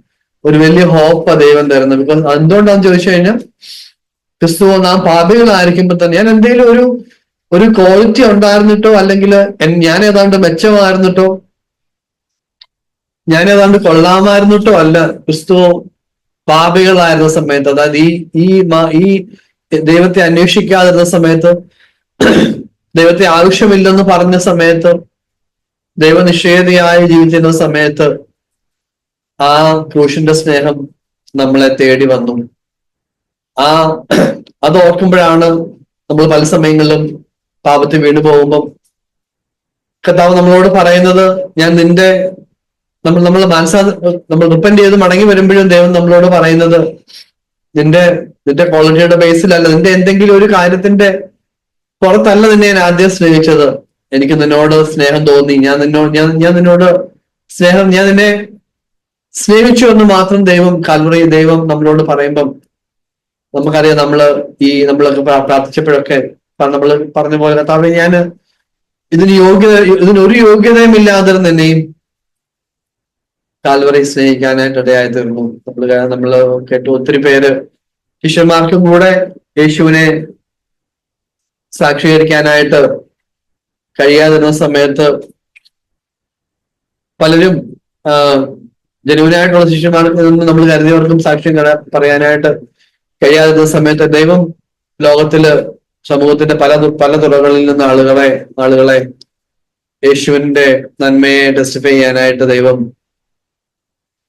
Speaker 3: ഒരു വലിയ ഹോപ്പാ ദൈവം തരുന്നത്. ബിക്കോസ് എന്തുകൊണ്ടാന്ന് ചോദിച്ചു കഴിഞ്ഞാൽ, ക്രിസ്തു നാം പാപികളായിരിക്കുമ്പോൾ തന്നെ ഞാൻ എന്തെങ്കിലും ഒരു ക്വാളിറ്റി ഉണ്ടായിരുന്നിട്ടോ, അല്ലെങ്കിൽ ഞാൻ ഏതാണ്ട് മെച്ചമായിരുന്നിട്ടോ, ഞാൻ ഏതാണ്ട് കൊള്ളാമായിരുന്നിട്ടോ അല്ല ക്രിസ്തു പാപികളായിരുന്ന സമയത്ത്, അതായത് ഈ ദൈവത്തെ അന്വേഷിക്കാതിരുന്ന സമയത്ത്, ദൈവത്തെ ആവശ്യമില്ലെന്ന് പറഞ്ഞ സമയത്ത്, ദൈവനിഷേധിയായി ജീവിച്ചിരുന്ന സമയത്ത് ആ ക്രൂശിന്റെ സ്നേഹം നമ്മളെ തേടി വന്നു. അത് ഓർക്കുമ്പോഴാണ് നമ്മൾ പല സമയങ്ങളിലും പാപത്തിൽ വീണു പോകുമ്പോൾ കർത്താവ് നമ്മളോട് പറയുന്നത്, ഞാൻ നമ്മൾ റിപ്പന്റ് ചെയ്ത് മടങ്ങി വരുമ്പോഴും ദൈവം നമ്മളോട് പറയുന്നത്, നിന്റെ ക്വാളിറ്റിയുടെ ബേസിലല്ല, നിന്റെ എന്തെങ്കിലും ഒരു കാര്യത്തിന്റെ പുറത്തല്ല നിന്നെ ഞാൻ ആദ്യം സ്നേഹിച്ചത്. എനിക്ക് നിന്നോട് സ്നേഹം തോന്നി, ഞാൻ നിന്നെ സ്നേഹിച്ചു എന്ന് മാത്രം ദൈവം നമ്മളോട് പറയുമ്പം നമുക്കറിയാം, നമ്മളൊക്കെ പ്രാർത്ഥിച്ചപ്പോഴൊക്കെ നമ്മൾ പറഞ്ഞ പോലെ, കർത്താവേ ഞാൻ ഇതിനൊരു യോഗ്യതയും ഇല്ലാതിരുന്ന എന്നെയും കാൽവറി സ്നേഹിക്കാനായിട്ട് ഇടയായി തീർന്നു. നമ്മൾ കേട്ടു, ഒത്തിരി പേര് ശിഷ്യന്മാർക്കും കൂടെ യേശുവിനെ സാക്ഷീകരിക്കാനായിട്ട് കഴിയാതിരുന്ന സമയത്ത് പലരും ജനുവിനായിട്ടുള്ള ശിഷ്യന്മാർക്ക് നിന്ന് നമ്മൾ കരുതിയവർക്കും സാക്ഷ്യം പറയാനായിട്ട് കഴിയാതിരുന്ന സമയത്ത് ദൈവം സമൂഹത്തിന്റെ പല തുറകളിൽ നിന്ന് ആളുകളെ യേശുവിന്റെ നന്മയെ ടെസ്റ്റിഫൈ ചെയ്യാനായിട്ട് ദൈവം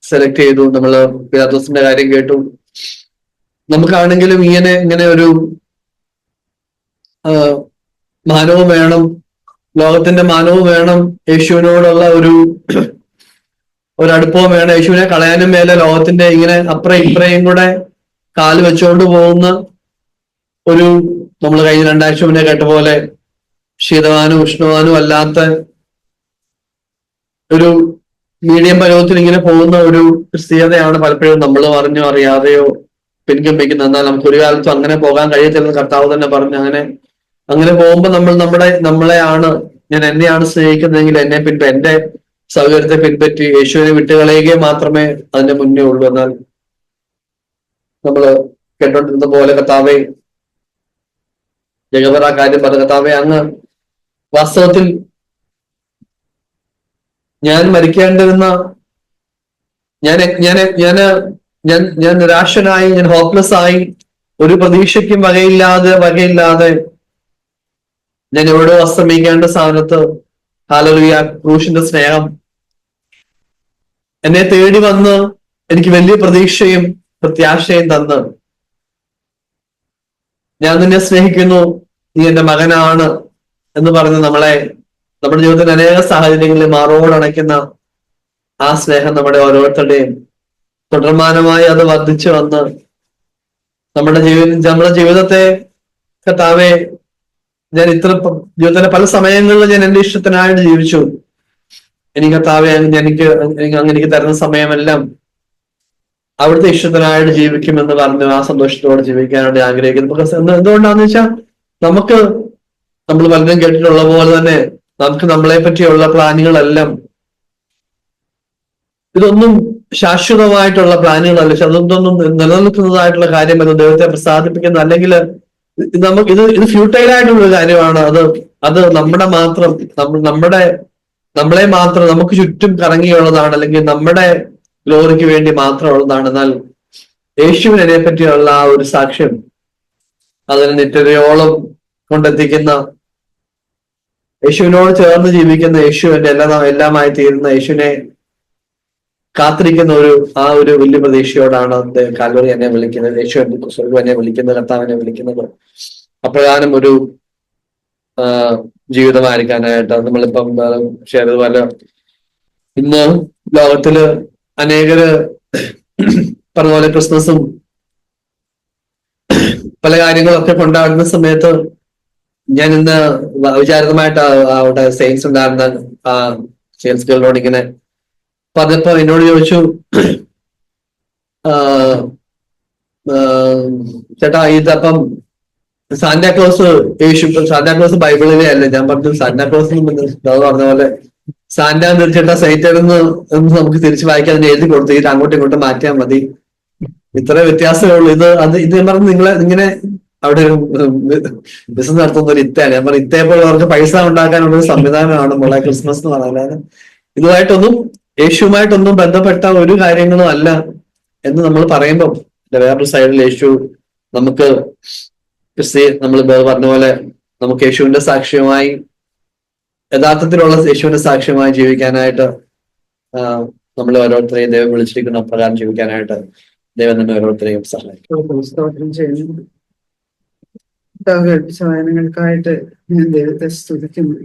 Speaker 3: സെലക്ട് ചെയ്തു. നമ്മള് പിലാത്തോസിന്റെ കാര്യം കേട്ടു. നമുക്കാണെങ്കിലും ഇങ്ങനെ ഒരു മാനവും വേണം, ലോകത്തിന്റെ മാനവും വേണം, യേശുവിനോടുള്ള ഒരു അടുപ്പവും വേണം. യേശുവിനെ കളയാനും മേലെ ലോകത്തിന്റെ ഇങ്ങനെ അപ്പുറം ഇപ്പുറയും കൂടെ കാല് വെച്ചുകൊണ്ട് പോകുന്ന നമ്മൾ കഴിഞ്ഞ 2 ആഴ്ച മുന്നേ കേട്ട പോലെ ശീതവാനും ഉഷ്ണവാനും അല്ലാത്ത ഒരു മീഡിയം പരുവത്തിൽ ഇങ്ങനെ പോകുന്ന ഒരു ക്രിസ്തീയതയാണ് പലപ്പോഴും നമ്മൾ അറിഞ്ഞോ അറിയാതെയോ പിൻഗമിക്കുന്നത്. എന്നാൽ നമുക്ക് ഒരു കാലത്തും അങ്ങനെ പോകാൻ കഴിയത്തില്ലെന്ന് കർത്താവ് തന്നെ പറഞ്ഞു. അങ്ങനെ പോകുമ്പോൾ നമ്മളെയാണ്, ഞാൻ എന്നെയാണ് സ്നേഹിക്കുന്നതെങ്കിൽ എന്റെ സൗകര്യത്തെ പിൻപറ്റി യേശുവിനെ വിട്ടുകളയുകയും മാത്രമേ അതിന്റെ മുന്നേ ഉള്ളൂ. എന്നാൽ നമ്മൾ കേട്ടോണ്ടിരുന്ന പോലെ കർത്താവേ, ജഗവർ ആ കാര്യം പറഞ്ഞ, കർത്താവേ അങ്ങ് വാസ്തവത്തിൽ ഞാൻ മരിക്കേണ്ടിരുന്ന ഞാൻ നിരാശനായി, ഞാൻ ഹോപ്പ്ലെസ് ആയി, ഒരു പ്രതീക്ഷയ്ക്കും വകയില്ലാതെ ഞാൻ എവിടെയോ അസ്തമിക്കേണ്ട സ്ഥാനത്ത് ഹല്ലേലൂയ ക്രൂശിന്റെ സ്നേഹം എന്നെ തേടി വന്ന് എനിക്ക് വലിയ പ്രതീക്ഷയും പ്രത്യാശയും തന്ന്, ഞാൻ നിന്നെ സ്നേഹിക്കുന്നു, നീ എന്റെ മകനാണ് എന്ന് പറഞ്ഞ് നമ്മുടെ ജീവിതത്തിൽ അനേക സാഹചര്യങ്ങളിൽ മാറോടണയ്ക്കുന്ന ആ സ്നേഹം നമ്മുടെ ഓരോരുത്തരുടെയും തുടർമാനമായി അത് വർദ്ധിച്ചു വന്ന് നമ്മുടെ ജീവിതത്തെ കർത്താവേ, ഞാൻ ജീവിതത്തിലെ പല സമയങ്ങളിൽ ഞാൻ എന്റെ ഇഷ്ടത്തിനായിട്ട് ജീവിച്ചു. എനിക്ക് കർത്താവേ, എനിക്ക് തരുന്ന സമയമെല്ലാം അവിടുത്തെ ഇഷ്ടത്തിനായിട്ട് ജീവിക്കുമെന്ന് പറഞ്ഞ് ആ സന്തോഷത്തോടെ ജീവിക്കാനായിട്ട് ആഗ്രഹിക്കുന്നു. എന്തുകൊണ്ടാന്ന് വെച്ചാൽ നമ്മൾ പലരും കേട്ടിട്ടുള്ള പോലെ തന്നെ നമുക്ക് നമ്മളെ പറ്റിയുള്ള പ്ലാനുകളെല്ലാം ഇതൊന്നും ശാശ്വതമായിട്ടുള്ള പ്ലാനുകളല്ല, അതൊന്നും നിലനിൽക്കുന്നതായിട്ടുള്ള കാര്യമല്ല, ദൈവത്തെ പ്രസാദിപ്പിക്കുന്ന, അല്ലെങ്കിൽ ഇത് ഫ്യൂട്ടൈൽ ആയിട്ടുള്ള കാര്യമാണ്. അത് നമ്മളെ മാത്രം നമുക്ക് ചുറ്റും കറങ്ങിയുള്ളതാണ്, അല്ലെങ്കിൽ നമ്മുടെ ഗ്ലോറിക്ക് വേണ്ടി മാത്രമുള്ളതാണ്. എന്നാൽ യേശുവിനെ അതിനെ പറ്റിയുള്ള ആ ഒരു സാക്ഷ്യം അതിന് നിത്യതയോളം കൊണ്ടെത്തിക്കുന്ന, യേശുവിനോട് ചേർന്ന് ജീവിക്കുന്ന, യേശുവിന്റെ എല്ലാമായി തീരുന്ന, യേശുവിനെ കാത്തിരിക്കുന്ന ആ ഒരു വലിയ പ്രതീക്ഷയോടാണ് കാൽവറി എന്നെ വിളിക്കുന്നത്, യേശു സ്വർഗ്ഗം എന്നെ വിളിക്കുന്നത്, കർത്താവിനെ വിളിക്കുന്നത്. അപ്രകാരം ഒരു ജീവിതമായിരിക്കാനായിട്ട് നമ്മളിപ്പം ഷെയർ ചെയ്തപോലെ ഇന്ന് ലോകത്തില് അനേകര് പറഞ്ഞ പോലെ ക്രിസ്മസും പല കാര്യങ്ങളൊക്കെ കൊണ്ടാടുന്ന സമയത്ത് ഞാൻ ഇന്ന് വിചാരിതമായിട്ട് അവിടെ സെയിൽസ് ഉണ്ടായിരുന്ന ആ സെയിൽസ് ഗേളിനോട് ഇങ്ങനെ പറഞ്ഞപ്പോ എന്നോട് ചോദിച്ചു, ചേട്ടാ ഇതപ്പം സാന്റാക്ലോസ് സാന്റാക്ലോസ് ബൈബിളിലെ അല്ലേ? ഞാൻ പറഞ്ഞു സാന്റാക്ലോസ് പറഞ്ഞ പോലെ സാന്റാ തീർച്ചയായിട്ടും സൈറ്റൻ എന്ന് നമുക്ക് തിരിച്ചു വായിക്കാൻ എഴുതി കൊടുത്തു, ഇത് അങ്ങോട്ടും ഇങ്ങോട്ടും മാറ്റിയാൽ മതി, ഇത്ര വ്യത്യാസമേ ഉള്ളൂ. ഇത് ഞാൻ പറഞ്ഞു ഇങ്ങനെ അവിടെ ഒരു ബിസിനസ് നടത്തുന്ന ഒരു ഇത്തയാണ്. ഞാൻ പറഞ്ഞു ഇത്തയെപ്പോലെ അവർക്ക് പൈസ ഉണ്ടാക്കാനുള്ള ഒരു സംവിധാനമാണ് മോളെ ക്രിസ്മസ് എന്ന് പറയുന്നത്. യേശുവുമായിട്ടൊന്നും ബന്ധപ്പെട്ട ഒരു കാര്യങ്ങളും അല്ല എന്ന് നമ്മൾ പറയുമ്പോൾ വേറൊരു സൈഡിൽ യേശു നമുക്ക് നമ്മൾ പറഞ്ഞ പോലെ നമുക്ക് യേശുവിന്റെ സാക്ഷ്യമായി, യഥാർത്ഥത്തിലുള്ള യേശുവിന്റെ സാക്ഷ്യമായി ജീവിക്കാനായിട്ട് നമ്മൾ ഓരോരുത്തരെയും ദൈവം വിളിച്ചിരിക്കുന്ന പ്രകാരം ജീവിക്കാനായിട്ട് ദൈവം തന്നെ ഓരോരുത്തരെയും സഹായിക്കും.
Speaker 4: സ്തോത്രം ചെയ്യുന്നു. വായനകൾക്കായിട്ട് ഞാൻ ദൈവത്തെ സ്തുതിക്കുന്നു.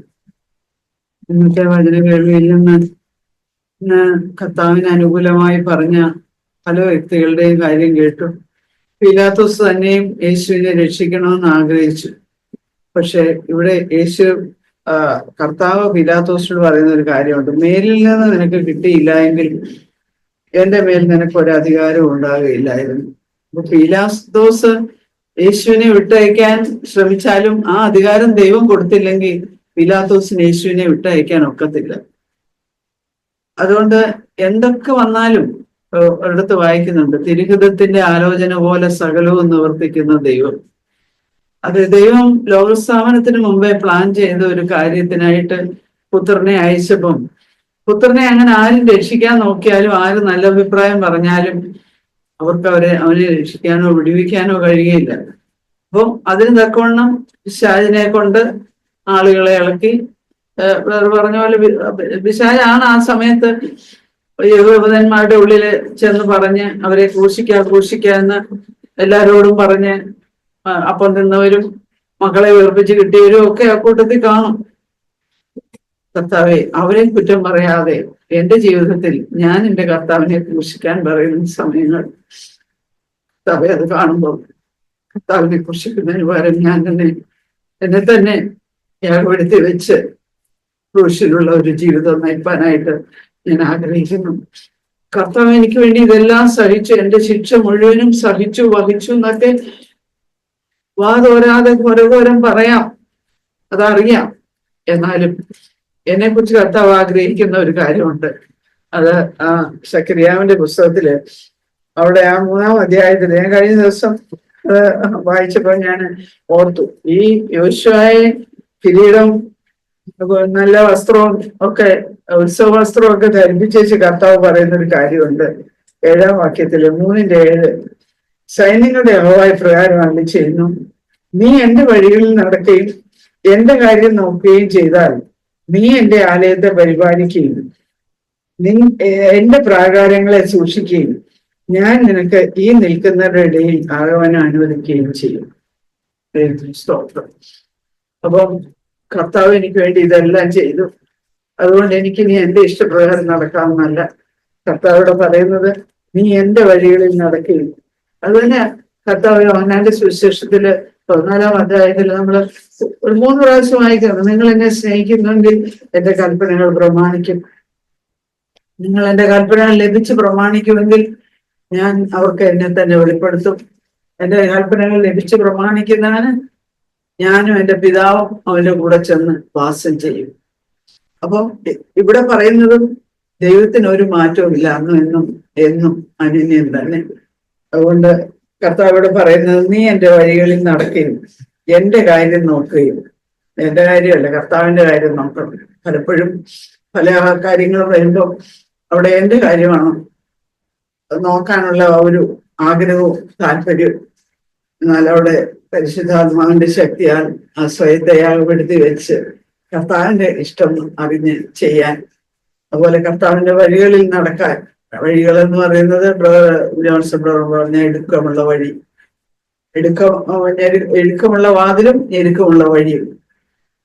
Speaker 4: ഇന്നത്തെ വചന കേൾവിയിൽ നിന്ന് കർത്താവിന് അനുകൂലമായി പറഞ്ഞ പല വ്യക്തികളുടെയും കാര്യം കേട്ടു. പീലാത്തോസ് തന്നെയും യേശുവിനെ രക്ഷിക്കണമെന്ന് ആഗ്രഹിച്ചു. പക്ഷെ ഇവിടെ കർത്താവ് പീലാത്തോസിനോട് പറയുന്ന ഒരു കാര്യമുണ്ട്, മേലിൽ നിന്ന് നിനക്ക് കിട്ടിയില്ല എങ്കിൽ എന്റെ മേൽ നിനക്ക് ഒരു അധികാരവും ഉണ്ടാകുകയില്ലായിരുന്നു. അപ്പൊ പീലാത്തോസ് യേശുവിനെ വിട്ടയക്കാൻ ശ്രമിച്ചാലും ആ അധികാരം ദൈവം കൊടുത്തില്ലെങ്കിൽ പീലാത്തോസിന് യേശുവിനെ വിട്ടയക്കാൻ ഒക്കത്തില്ല. അതുകൊണ്ട് എന്തൊക്കെ വന്നാലും ഒരിടത്ത് വായിക്കുന്നുണ്ട്, തിരുഹിതത്തിന്റെ ആലോചന പോലെ സകലവും നിവർത്തിക്കുന്ന ദൈവം. അത് ദൈവം ലോകസ്ഥാപനത്തിന് മുമ്പേ പ്ലാൻ ചെയ്ത ഒരു കാര്യത്തിനായിട്ട് പുത്രനെ അയച്ചപ്പം പുത്രനെ അങ്ങനെ ആരും രക്ഷിക്കാൻ നോക്കിയാലും, ആരും നല്ല അഭിപ്രായം പറഞ്ഞാലും അവർക്ക് അവനെ രക്ഷിക്കാനോ വിടുവിക്കാനോ കഴിയുകയില്ല. അപ്പം അതിന് തക്കവണ്ണം പിശാചിനെ കൊണ്ട് ആളുകളെ ഇളക്കി പറഞ്ഞ പോലെ പിശാചാണ് ആ സമയത്ത് യഹൂദന്മാരുടെ ഉള്ളില് ചെന്ന് പറഞ്ഞ് അവരെ ക്രൂശിക്കാന്ന് എല്ലാരോടും പറഞ്ഞ് അപ്പം തിന്നവരും മക്കളെ വേർപ്പിച്ച് കിട്ടിയവരും ഒക്കെ ആ കൂട്ടത്തിൽ കാണും. കർത്താവെ, അവരെ കുറ്റം പറയാതെ എന്റെ ജീവിതത്തിൽ ഞാൻ എന്റെ കർത്താവിനെ ക്രൂശിക്കാൻ പറയുന്ന സമയങ്ങൾ കർത്താവെ അത് കാണുമ്പോൾ കർത്താവിനെ ക്രൂശിക്കുന്നതിന് പകരം ഞാൻ എന്നെ തന്നെ യാഗപ്പെടുത്തി വെച്ച് ക്രൂശിലുള്ള ഒരു ജീവിതം നയിപ്പാനായിട്ട് ഞാൻ ആഗ്രഹിക്കുന്നു. കർത്താവ് എനിക്ക് വേണ്ടി ഇതെല്ലാം സഹിച്ചു, എന്റെ ശിക്ഷ മുഴുവനും സഹിച്ചു വഹിച്ചു എന്നൊക്കെ വാതോരാതെ ഘോരഘോരം പറയാം, അതറിയാം. എന്നാലും എന്നെ കുറിച്ച് കർത്താവ് ആഗ്രഹിക്കുന്ന ഒരു കാര്യമുണ്ട്. അത് ആ സക്കറിയാവിന്റെ പുസ്തകത്തില് അവിടെ ആ 3-ാം അധ്യായത്തിൽ ഞാൻ കഴിഞ്ഞ ദിവസം വായിച്ചപ്പോൾ ഞാൻ ഓർത്തു, ഈ യോശുവയെ കിരീടം നല്ല വസ്ത്രവും ഒക്കെ ഉത്സവ വസ്ത്രവും ഒക്കെ ധരിപ്പിച്ചേച്ച് കർത്താവ് പറയുന്ന ഒരു കാര്യമുണ്ട്. 7-ാം വാക്യത്തില് 3:7 സൈന്യങ്ങളുടെ യഹോവ പ്രകാരമാണ് ചെയ്യുന്നു, നീ എന്റെ വഴികളിൽ നടക്കുകയും എന്റെ കാര്യം നോക്കുകയും ചെയ്താൽ നീ എന്റെ ആലയത്തെ പരിപാലിക്കുകയും എന്റെ പ്രാകാരങ്ങളെ സൂക്ഷിക്കുകയും ഞാൻ നിനക്ക് ഈ നിൽക്കുന്നവരുടെ ഇടയിൽ ആഗമനം അനുവദിക്കുകയും ചെയ്യും. സ്തോത്രം. അപ്പം കർത്താവ് എനിക്ക് വേണ്ടി ഇതെല്ലാം ചെയ്തു. അതുകൊണ്ട് എനിക്കിനി എന്റെ ഇഷ്ടപ്രകാരം നടക്കാമെന്നല്ല കർത്താവോട് പറയുന്നത്, നീ എന്റെ വഴികളിൽ നടക്കുകയും. അത് തന്നെ കർത്താവ് യോഹന്നാന്റെ സുവിശേഷത്തില് 14-ാം അധ്യായത്തിൽ നമ്മൾ ഒരു 3 പ്രാവശ്യം വായിക്കുന്നത്, നിങ്ങൾ എന്നെ സ്നേഹിക്കുന്നെങ്കിൽ എന്റെ കൽപ്പനകൾ പ്രമാണിക്കും. നിങ്ങൾ എന്റെ കൽപ്പനകൾ ലഭിച്ച് പ്രമാണിക്കുമെങ്കിൽ ഞാൻ അവർക്ക് എന്നെ തന്നെ വെളിപ്പെടുത്തും. എന്റെ കൽപ്പനകൾ ലഭിച്ച് പ്രമാണിക്കുന്നവന് ഞാനും എന്റെ പിതാവും അവന്റെ കൂടെ ചെന്ന് വാസം ചെയ്യും. അപ്പം ഇവിടെ പറയുന്നതും ദൈവത്തിന് ഒരു മാറ്റവും ഇല്ല, അന്നും എന്നും എന്നും അനന്യം തന്നെ. അതുകൊണ്ട് കർത്താവോട് പറയുന്നത്, നീ എന്റെ വഴികളിൽ നടക്കുകയും എന്റെ കാര്യം നോക്കുകയും. എന്റെ കാര്യമല്ല, കർത്താവിന്റെ കാര്യം നോക്കണം. പലപ്പോഴും പല കാര്യങ്ങൾ വരുമ്പോൾ അവിടെ എന്റെ കാര്യമാണ് നോക്കാനുള്ള ഒരു ആഗ്രഹവും താല്പര്യവും. എന്നാൽ അവിടെ പരിശുദ്ധാത്മാവിന്റെ ശക്തിയാൽ ആ സ്വയത്തെ യാഗപ്പെടുത്തി വെച്ച് കർത്താവിന്റെ ഇഷ്ടം അറിഞ്ഞ് ചെയ്യാൻ, അതുപോലെ കർത്താവിന്റെ വഴികളിൽ നടക്കാൻ. വഴികൾ എന്ന് പറയുന്നത് ജോൺസൺ ബ്രദർ പറഞ്ഞ ഇടുക്കമുള്ള വഴി, ഇടുക്കമുള്ള വാതിലും ഞെരുക്കമുള്ള വഴിയും,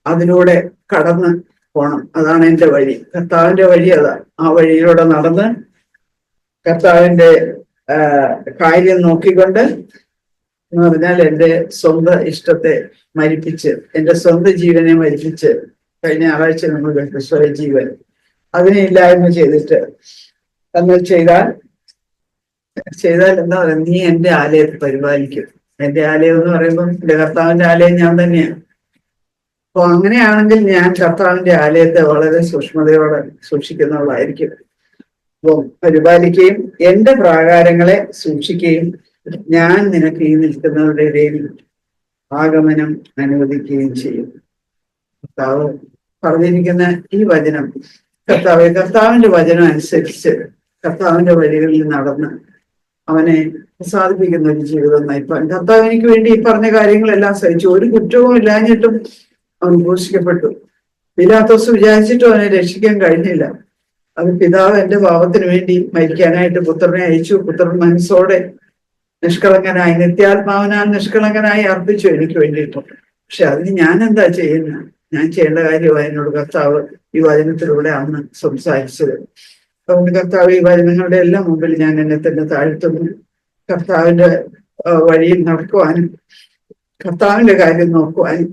Speaker 4: അതിലൂടെ കടന്ന് പോണം. അതാണ് എന്റെ വഴി, കർത്താവിന്റെ വഴി അതാണ്. ആ വഴിയിലൂടെ നടന്ന് കർത്താവിന്റെ കാര്യം നോക്കിക്കൊണ്ട്, എന്ന് പറഞ്ഞാൽ എന്റെ സ്വന്തം ഇഷ്ടത്തെ മരിപ്പിച്ച്, എന്റെ സ്വന്തം ജീവനെ മരിപ്പിച്ച്, കഴിഞ്ഞ ഞായറാഴ്ച നമ്മൾ കേട്ടു സ്വയജീവൻ, അതിനെ ഇല്ലായ്മ ചെയ്തിട്ട് നമ്മൾ ചെയ്താൽ എന്താ പറയുക, നീ എന്റെ ആലയത്തെ പരിപാലിക്കും. എന്റെ ആലയം എന്ന് പറയുമ്പോൾ എന്റെ കർത്താവിന്റെ ആലയം ഞാൻ തന്നെയാണ്. അപ്പൊ അങ്ങനെയാണെങ്കിൽ ഞാൻ കർത്താവിന്റെ ആലയത്തെ വളരെ സൂക്ഷ്മതയോടെ സൂക്ഷിക്കുന്നവളായിരിക്കും. അപ്പം പരിപാലിക്കുകയും എന്റെ പ്രാകാരങ്ങളെ സൂക്ഷിക്കുകയും ഞാൻ നിനക്ക് ഈ നിൽക്കുന്നവരുടെ ഇടയിൽ ആഗമനം അനുവദിക്കുകയും ചെയ്യും. കർത്താവ് പറഞ്ഞിരിക്കുന്ന ഈ വചനം, കർത്താവിന്റെ വചനം അനുസരിച്ച് കർത്താവിന്റെ വഴികളിൽ നടന്ന് അവനെ പ്രസാദിപ്പിക്കുന്ന ഒരു ജീവിതം നയിപ്പാൻ കർത്താവ് എനിക്ക് വേണ്ടി ഈ പറഞ്ഞ കാര്യങ്ങളെല്ലാം സഹിച്ചു. ഒരു കുറ്റവും ഇല്ലാഞ്ഞിട്ടും അവൻ ക്രൂശിക്കപ്പെട്ടു. പീലാത്തോസ് വിചാരിച്ചിട്ടും അവനെ രക്ഷിക്കാൻ കഴിഞ്ഞില്ല. അത് പിതാവ് എന്റെ പാപത്തിന് വേണ്ടി മരിക്കാനായിട്ട് പുത്രനെ അയച്ചു. പുത്രൻ മനസ്സോടെ നിഷ്കളങ്കനായി, നിത്യാത്മാവിനാൽ നിഷ്കളങ്കനായി അർപ്പിച്ചു എനിക്ക് വേണ്ടിയിട്ട്. പക്ഷെ അതിന് ഞാൻ എന്താ ചെയ്യുന്നത്? ഞാൻ ചെയ്യേണ്ട കാര്യമാണ് എന്നോട് കർത്താവ് ഈ വചനത്തിലൂടെ അന്ന് സംസാരിച്ചത്. അതുകൊണ്ട് കർത്താവ് ഈ വചനങ്ങളുടെ എല്ലാം മുമ്പിൽ ഞാൻ എന്നെ തന്നെ താഴ്ത്തുന്നു. കർത്താവിന്റെ വഴിയിൽ നടക്കുവാനും കർത്താവിന്റെ കാര്യം നോക്കുവാനും,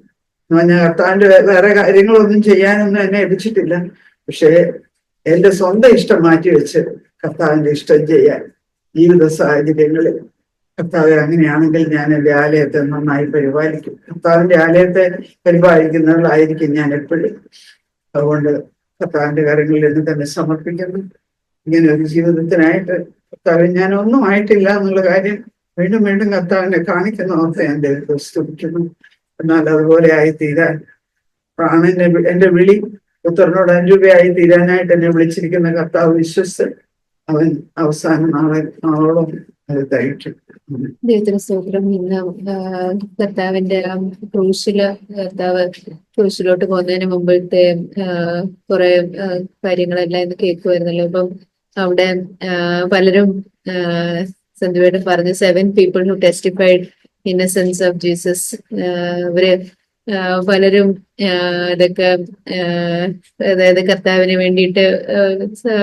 Speaker 4: ഞാൻ കർത്താവിന്റെ വേറെ കാര്യങ്ങളൊന്നും ചെയ്യാനൊന്നും എന്നെ ലഭിച്ചിട്ടില്ല. പക്ഷേ എന്റെ സ്വന്തം ഇഷ്ടം മാറ്റിവെച്ച് കർത്താവിന്റെ ഇഷ്ടം ചെയ്യാൻ ജീവിത സാഹചര്യങ്ങളിൽ കർത്താവ് അങ്ങനെയാണെങ്കിൽ ഞാൻ എന്റെ ആലയത്തെ നന്നായി പരിപാലിക്കും. കർത്താവിന്റെ ആലയത്തെ പരിപാലിക്കുന്നവളായിരിക്കും ഞാൻ എപ്പോഴും. അതുകൊണ്ട് കർത്താവിന്റെ കാര്യങ്ങളിൽ എന്ന് തന്നെ സമർപ്പിക്കുന്നു. ഇങ്ങനെ ഒരു ജീവിതത്തിനായിട്ട് കർത്താവ് ഞാൻ ഒന്നും ആയിട്ടില്ല എന്നുള്ള കാര്യം വീണ്ടും വീണ്ടും കർത്താവിനെ കാണിക്കുന്ന ഓർത്ത് ഞാൻ ദൈവത്തെ സ്തുതിക്കുന്നു. എന്നാൽ അതുപോലെ ആയി തീരാൻ പ്രാണന്റെ എന്റെ വിളി പുത്രനോട് അനുരൂപയായി തീരാനായിട്ട് എന്നെ വിളിച്ചിരിക്കുന്ന കർത്താവ് വിശ്വസിച്ച് അവൻ അവസാന നാളോളം അത് തയ്ക്കും.
Speaker 5: ദൈവത്തിന് സ്തോത്രം. ഇന്ന് കർത്താവിന്റെ ക്രൂശിലോട്ട് പോകുന്നതിന് മുമ്പത്തെ കുറെ കാര്യങ്ങളെല്ലാം ഇന്ന് കേൾക്കുമായിരുന്നല്ലോ. അപ്പം അവിടെ പലരും സന്ധ്യയോട് പറഞ്ഞു 7 people who testified innocence of Jesus. അവര് പലരും ഇതൊക്കെ അതായത് കർത്താവിന് വേണ്ടിയിട്ട്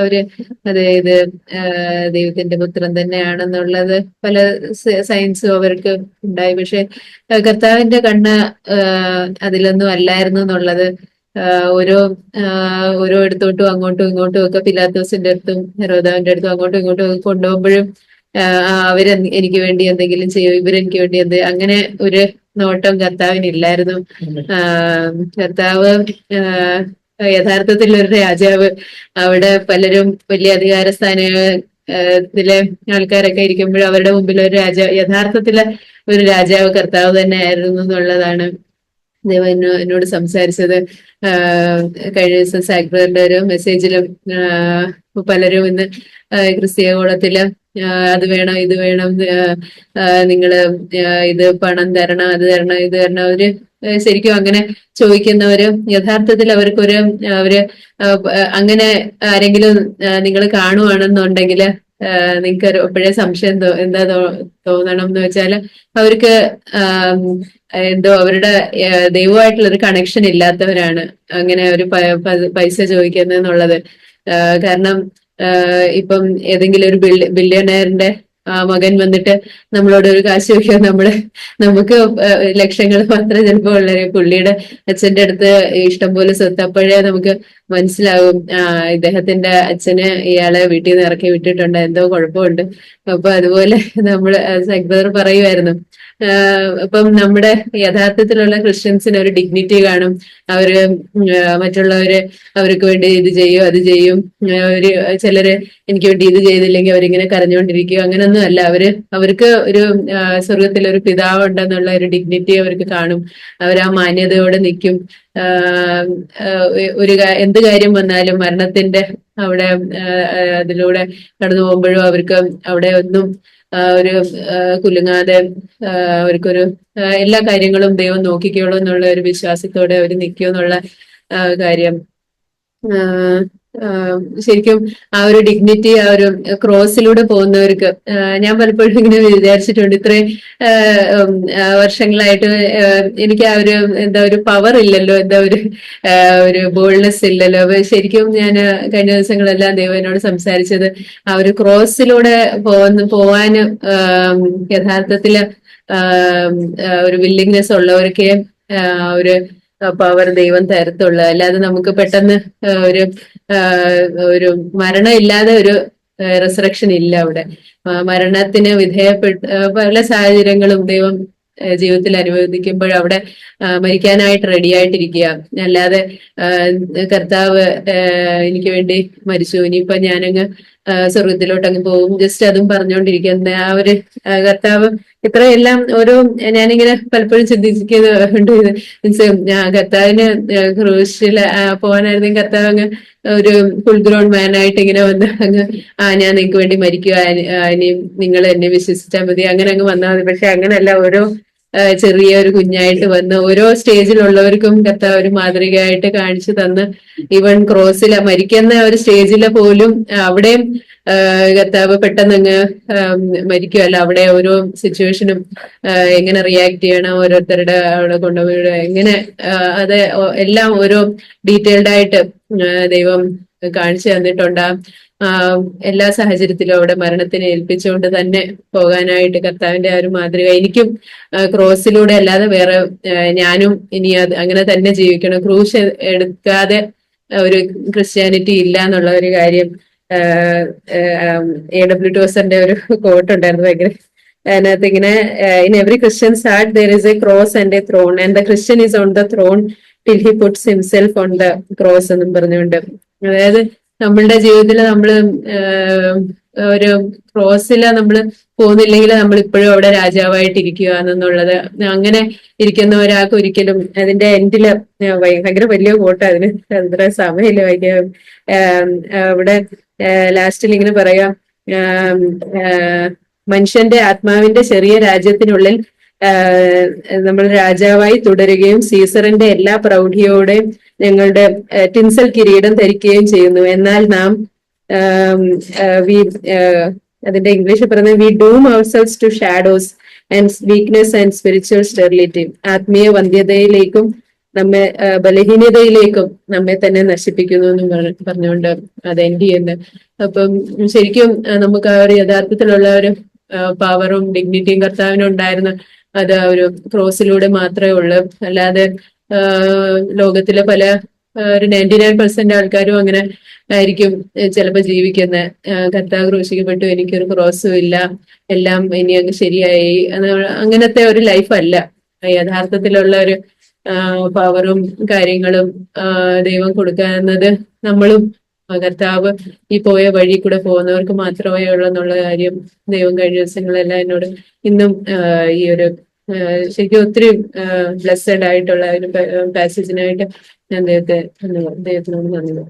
Speaker 5: അവര് അതായത് ദൈവത്തിന്റെ പുത്രൻ തന്നെയാണെന്നുള്ളത് പല സയൻസും അവർക്ക് ഉണ്ടായി. പക്ഷെ കർത്താവിന്റെ കണ്ണ് അതിലൊന്നും അല്ലായിരുന്നു എന്നുള്ളത് ഓരോ ഇടത്തോട്ടും അങ്ങോട്ടും ഇങ്ങോട്ടും ഒക്കെ പിലാത്തോസിന്റെ അടുത്തും ഹെരോദാവിന്റെ അടുത്തും അങ്ങോട്ടും ഇങ്ങോട്ടും ഒക്കെ കൊണ്ടുപോകുമ്പോഴും അവര് എനിക്ക് വേണ്ടി എന്തെങ്കിലും ചെയ്യും, ഇവരെനിക്ക് വേണ്ടി അങ്ങനെ ഒരു നോട്ടം കർത്താവിനില്ലായിരുന്നു. കർത്താവ് യഥാർത്ഥത്തിൽ ഒരു രാജാവ്, അവിടെ പലരും വലിയ അധികാര സ്ഥാനത്തിലെ ആൾക്കാരൊക്കെ ഇരിക്കുമ്പോഴും അവരുടെ മുമ്പിൽ ഒരു യഥാർത്ഥത്തില് ഒരു രാജാവ് കർത്താവ് തന്നെ ആയിരുന്നു എന്നുള്ളതാണ് ദൈവം എന്നോട് സംസാരിച്ചത്. കഴിഞ്ഞ ദിവസം സാക്രറിന്റെ ഒരു മെസ്സേജിലും പലരും ഇന്ന് ക്രിസ്തീയ കോളത്തില് അത് വേണം ഇത് വേണം, നിങ്ങള് ഇത് പണം തരണം, അത് തരണം, ഇത് തരണം. അവര് ശരിക്കും അങ്ങനെ ചോദിക്കുന്നവര് യഥാർത്ഥത്തിൽ അവർക്കൊരു അവര് അങ്ങനെ ആരെങ്കിലും നിങ്ങൾ കാണുവാണെന്നുണ്ടെങ്കിൽ നിങ്ങൾക്ക് എപ്പോഴേ സംശയം എന്താ തോന്നണം എന്ന് വെച്ചാല് അവർക്ക് എന്തോ അവരുടെ ദൈവമായിട്ടുള്ള ഒരു കണക്ഷൻ ഇല്ലാത്തവരാണ് അങ്ങനെ ഒരു പൈസ ചോദിക്കുന്നതെന്നുള്ളത്. കാരണം ഇപ്പം ഏതെങ്കിലും ഒരു ബില്യണയറിന്റെ മകൻ വന്നിട്ട് നമ്മളോട് ഒരു കാശ് ചോദിക്കുക, നമുക്ക് ലക്ഷങ്ങൾ മാത്രം ചിലപ്പോൾ ഉള്ളത്, പുള്ളിയുടെ അച്ഛന്റെ അടുത്ത് ഇഷ്ടംപോലെ സ്വത്ത്. അപ്പോഴേ നമുക്ക് മനസ്സിലാവും ഇദ്ദേഹത്തിന്റെ അച്ഛന് ഇയാളെ വീട്ടിൽ നിന്ന് ഇറക്കി വിട്ടിട്ടുണ്ട്, എന്തോ കുഴപ്പമുണ്ട്. അപ്പൊ അതുപോലെ നമ്മള് സൈബർ പറയുമായിരുന്നു, ഇപ്പം നമ്മുടെ യഥാർത്ഥത്തിലുള്ള ക്രിസ്ത്യൻസിന് ഒരു ഡിഗ്നിറ്റി കാണും. അവര് മറ്റുള്ളവര് അവർക്ക് വേണ്ടി ഇത് ചെയ്യും അത് ചെയ്യും. ചിലര് എനിക്ക് വേണ്ടി ഇത് ചെയ്തില്ലെങ്കിൽ അവരിങ്ങനെ കരഞ്ഞുകൊണ്ടിരിക്കും. അങ്ങനൊന്നും അല്ല. അവർക്ക് ഒരു സ്വർഗത്തിൽ ഒരു പിതാവ് ഉണ്ടെന്നുള്ള ഒരു ഡിഗ്നിറ്റി അവർക്ക് കാണും. അവർ ആ മാന്യതയോടെ നിൽക്കും. എന്ത് കാര്യം വന്നാലും മരണത്തിന്റെ അവിടെ അതിലൂടെ കടന്നു പോകുമ്പോഴും അവർക്ക് അവിടെ ഒന്നും ഒരു കുലുങ്ങാതെ അവർക്കൊരു എല്ലാ കാര്യങ്ങളും ദൈവം നോക്കിക്കോളൂ എന്നുള്ള ഒരു വിശ്വാസത്തോടെ അവർ നിൽക്കുമെന്നുള്ള കാര്യം ശരിക്കും ആ ഒരു ഡിഗ്നിറ്റി, ആ ഒരു ക്രോസിലൂടെ പോകുന്നവർക്ക് ഞാൻ പലപ്പോഴും ഇങ്ങനെ വിചാരിച്ചിട്ടുണ്ട്. ഇത്രയും വർഷങ്ങളായിട്ട് എനിക്ക് ആ ഒരു എന്താ ഒരു പവർ ഇല്ലല്ലോ, എന്താ ഒരു ബോൾഡ്നെസ് ഇല്ലല്ലോ. അപ്പൊ ശരിക്കും ഞാൻ കഴിഞ്ഞ ദിവസങ്ങളെല്ലാം ദൈവനോട് സംസാരിച്ചത് ആ ഒരു ക്രോസിലൂടെ പോവാന് യഥാർത്ഥത്തില് ഒരു വില്ലിങ്നെസ് ഉള്ളവർക്ക് ഒരു പവർ ദൈവം തരത്തുള്ളൂ. അല്ലാതെ നമുക്ക് പെട്ടെന്ന് ഒരു മരണം ഇല്ലാതെ ഒരു റിസറക്ഷൻ ഇല്ല. അവിടെ മരണത്തിന് വിധേയപ്പെട്ട് പല സാഹചര്യങ്ങളും ദൈവം ജീവിതത്തിൽ അനുവദിക്കുമ്പോൾ അവിടെ മരിക്കാനായിട്ട് റെഡി ആയിട്ടിരിക്കുക. അല്ലാതെ കർത്താവ് എനിക്ക് വേണ്ടി മരിച്ചു, ഇനിയിപ്പൊ ഞാനങ്ങ് സ്വർഗത്തിലോട്ട് അങ്ങ് പോകും, ജസ്റ്റ് അതും പറഞ്ഞുകൊണ്ടിരിക്കുന്ന ആ ഒരു കർത്താവ് ഇത്രയെല്ലാം ഓരോ ഞാനിങ്ങനെ പലപ്പോഴും ചിന്തിക്കുന്നുണ്ട്. മീൻസ് കർത്താവിന് ക്രൂശിൽ പോകാനായിരുന്നെങ്കിൽ കർത്താവ് അങ്ങ് ഒരു ഫുൾ ഗ്രോൺ മാനായിട്ട് ഇങ്ങനെ വന്ന് അങ്ങ് ഞാൻ നിങ്ങൾക്ക് വേണ്ടി മരിക്കുക, ഇനിയും നിങ്ങൾ എന്നെ വിശ്വസിച്ചാൽ മതി, അങ്ങനെ അങ്ങ് വന്നാൽ മതി. പക്ഷെ അങ്ങനെയല്ല, ഓരോ ചെറിയ ഒരു കുഞ്ഞായിട്ട് വന്ന് ഓരോ സ്റ്റേജിലുള്ളവർക്കും കർത്താവ് ഒരു മാതൃകയായിട്ട് കാണിച്ചു തന്ന് ഈവൻ ക്രോസിൽ മരിക്കുന്ന ഒരു സ്റ്റേജില് പോലും അവിടെയും കർത്താവ് പെട്ടെന്ന് അങ്ങ് മരിക്കുമല്ല. അവിടെ ഓരോ സിറ്റുവേഷനും എങ്ങനെ റിയാക്ട് ചെയ്യണം, ഓരോരുത്തരുടെ അവിടെ കൊണ്ടുപോയി എങ്ങനെ അത് എല്ലാം ഓരോ ഡീറ്റെയിൽഡ് ആയിട്ട് ദൈവം കാണിച്ചു തന്നിട്ടുണ്ട്. എല്ലാ സാഹചര്യത്തിലും അവിടെ മരണത്തിനെ ഏൽപ്പിച്ചുകൊണ്ട് തന്നെ പോകാനായിട്ട് കർത്താവിന്റെ ആ ഒരു മാതൃക എനിക്കും ക്രോസിലൂടെ അല്ലാതെ വേറെ ഞാനും ഇനി അത് അങ്ങനെ തന്നെ ജീവിക്കണം. ക്രൂശ് എടുക്കാതെ ഒരു ക്രിസ്ത്യാനിറ്റി ഇല്ല എന്നുള്ള ഒരു കാര്യം A.W. ടോസറിന്റെ ഒരു കോട്ട് ഉണ്ടായിരുന്നു, ഭയങ്കര അതിനകത്ത് ഇങ്ങനെ in every Christians heart there is a cross and a throne and the Christian is on the throne till he puts himself on the cross എന്നും പറഞ്ഞുകൊണ്ട്. അതായത് നമ്മളുടെ ജീവിതത്തിൽ നമ്മള് ഒരു ക്രോസില് നമ്മൾ പോകുന്നില്ലെങ്കിൽ നമ്മൾ ഇപ്പോഴും അവിടെ രാജാവായിട്ടിരിക്കുക എന്നുള്ളത്. അങ്ങനെ ഇരിക്കുന്ന ഒരാൾക്ക് ഒരിക്കലും അതിന്റെ എൻഡില് ഭയങ്കര വലിയ കോട്ട, അതിന് അത്ര സമയമില്ല വായിക്കാൻ. അവിടെ ലാസ്റ്റിൽ ഇങ്ങനെ പറയാം, മനുഷ്യന്റെ ആത്മാവിന്റെ ചെറിയ രാജ്യത്തിനുള്ളിൽ നമ്മൾ രാജാവായി തുടരുകയും സീസറിന്റെ എല്ലാ പ്രൗഢിയോടെയും ഞങ്ങളുടെ ടിൻസൽ കിരീടം ധരിക്കുകയും ചെയ്യുന്നു. എന്നാൽ നാം അതിന്റെ ഇംഗ്ലീഷിൽ പറയുന്നത് we doom ourselves to shadows and weakness and spiritual sterility. ആത്മീയ വന്ധ്യതയിലേക്കും നമ്മെ ബലഹീനതയിലേക്കും നമ്മെ തന്നെ നശിപ്പിക്കുന്നു എന്ന് പറഞ്ഞുകൊണ്ട് അത് എൻഡ് ചെയ്യുന്നത്. അപ്പം ശരിക്കും നമുക്ക് ആ ഒരു യഥാർത്ഥത്തിലുള്ള ഒരു പവറും ഡിഗ്നിറ്റിയും കർത്താവിനുണ്ടായിരുന്നു. അത് ഒരു ക്രോസിലൂടെ മാത്രമേ ഉള്ളൂ. അല്ലാതെ ലോകത്തിലെ പല ഒരു 99% ആൾക്കാരും അങ്ങനെ ആയിരിക്കും ചിലപ്പോൾ ജീവിക്കുന്നത്. കർത്താവ് ക്രൂശിക്കപ്പെട്ടു, എനിക്കൊരു ക്രോസും ഇല്ല, എല്ലാം ഇനി അങ്ങ് ശരിയായി, അങ്ങനത്തെ ഒരു ലൈഫല്ല. യഥാർത്ഥത്തിലുള്ള ഒരു പവറും കാര്യങ്ങളും ദൈവം കൊടുക്കുന്നത് നമ്മളും കർത്താവ് ഈ പോയ വഴി കൂടെ പോകുന്നവർക്ക് മാത്രമേ ഉള്ളൂ എന്നുള്ള കാര്യം ദൈവം കഴിഞ്ഞ ദിവസങ്ങളെല്ലാം എന്നോട് ഇന്നും ഈ ഒരു ശരിക്കും ഒത്തിരി ബ്ലെസ്സഡ് ആയിട്ടുള്ള ഒരു പാസേജിനായിട്ട് ഞാൻ ദൈവത്തിനോട് നന്ദി.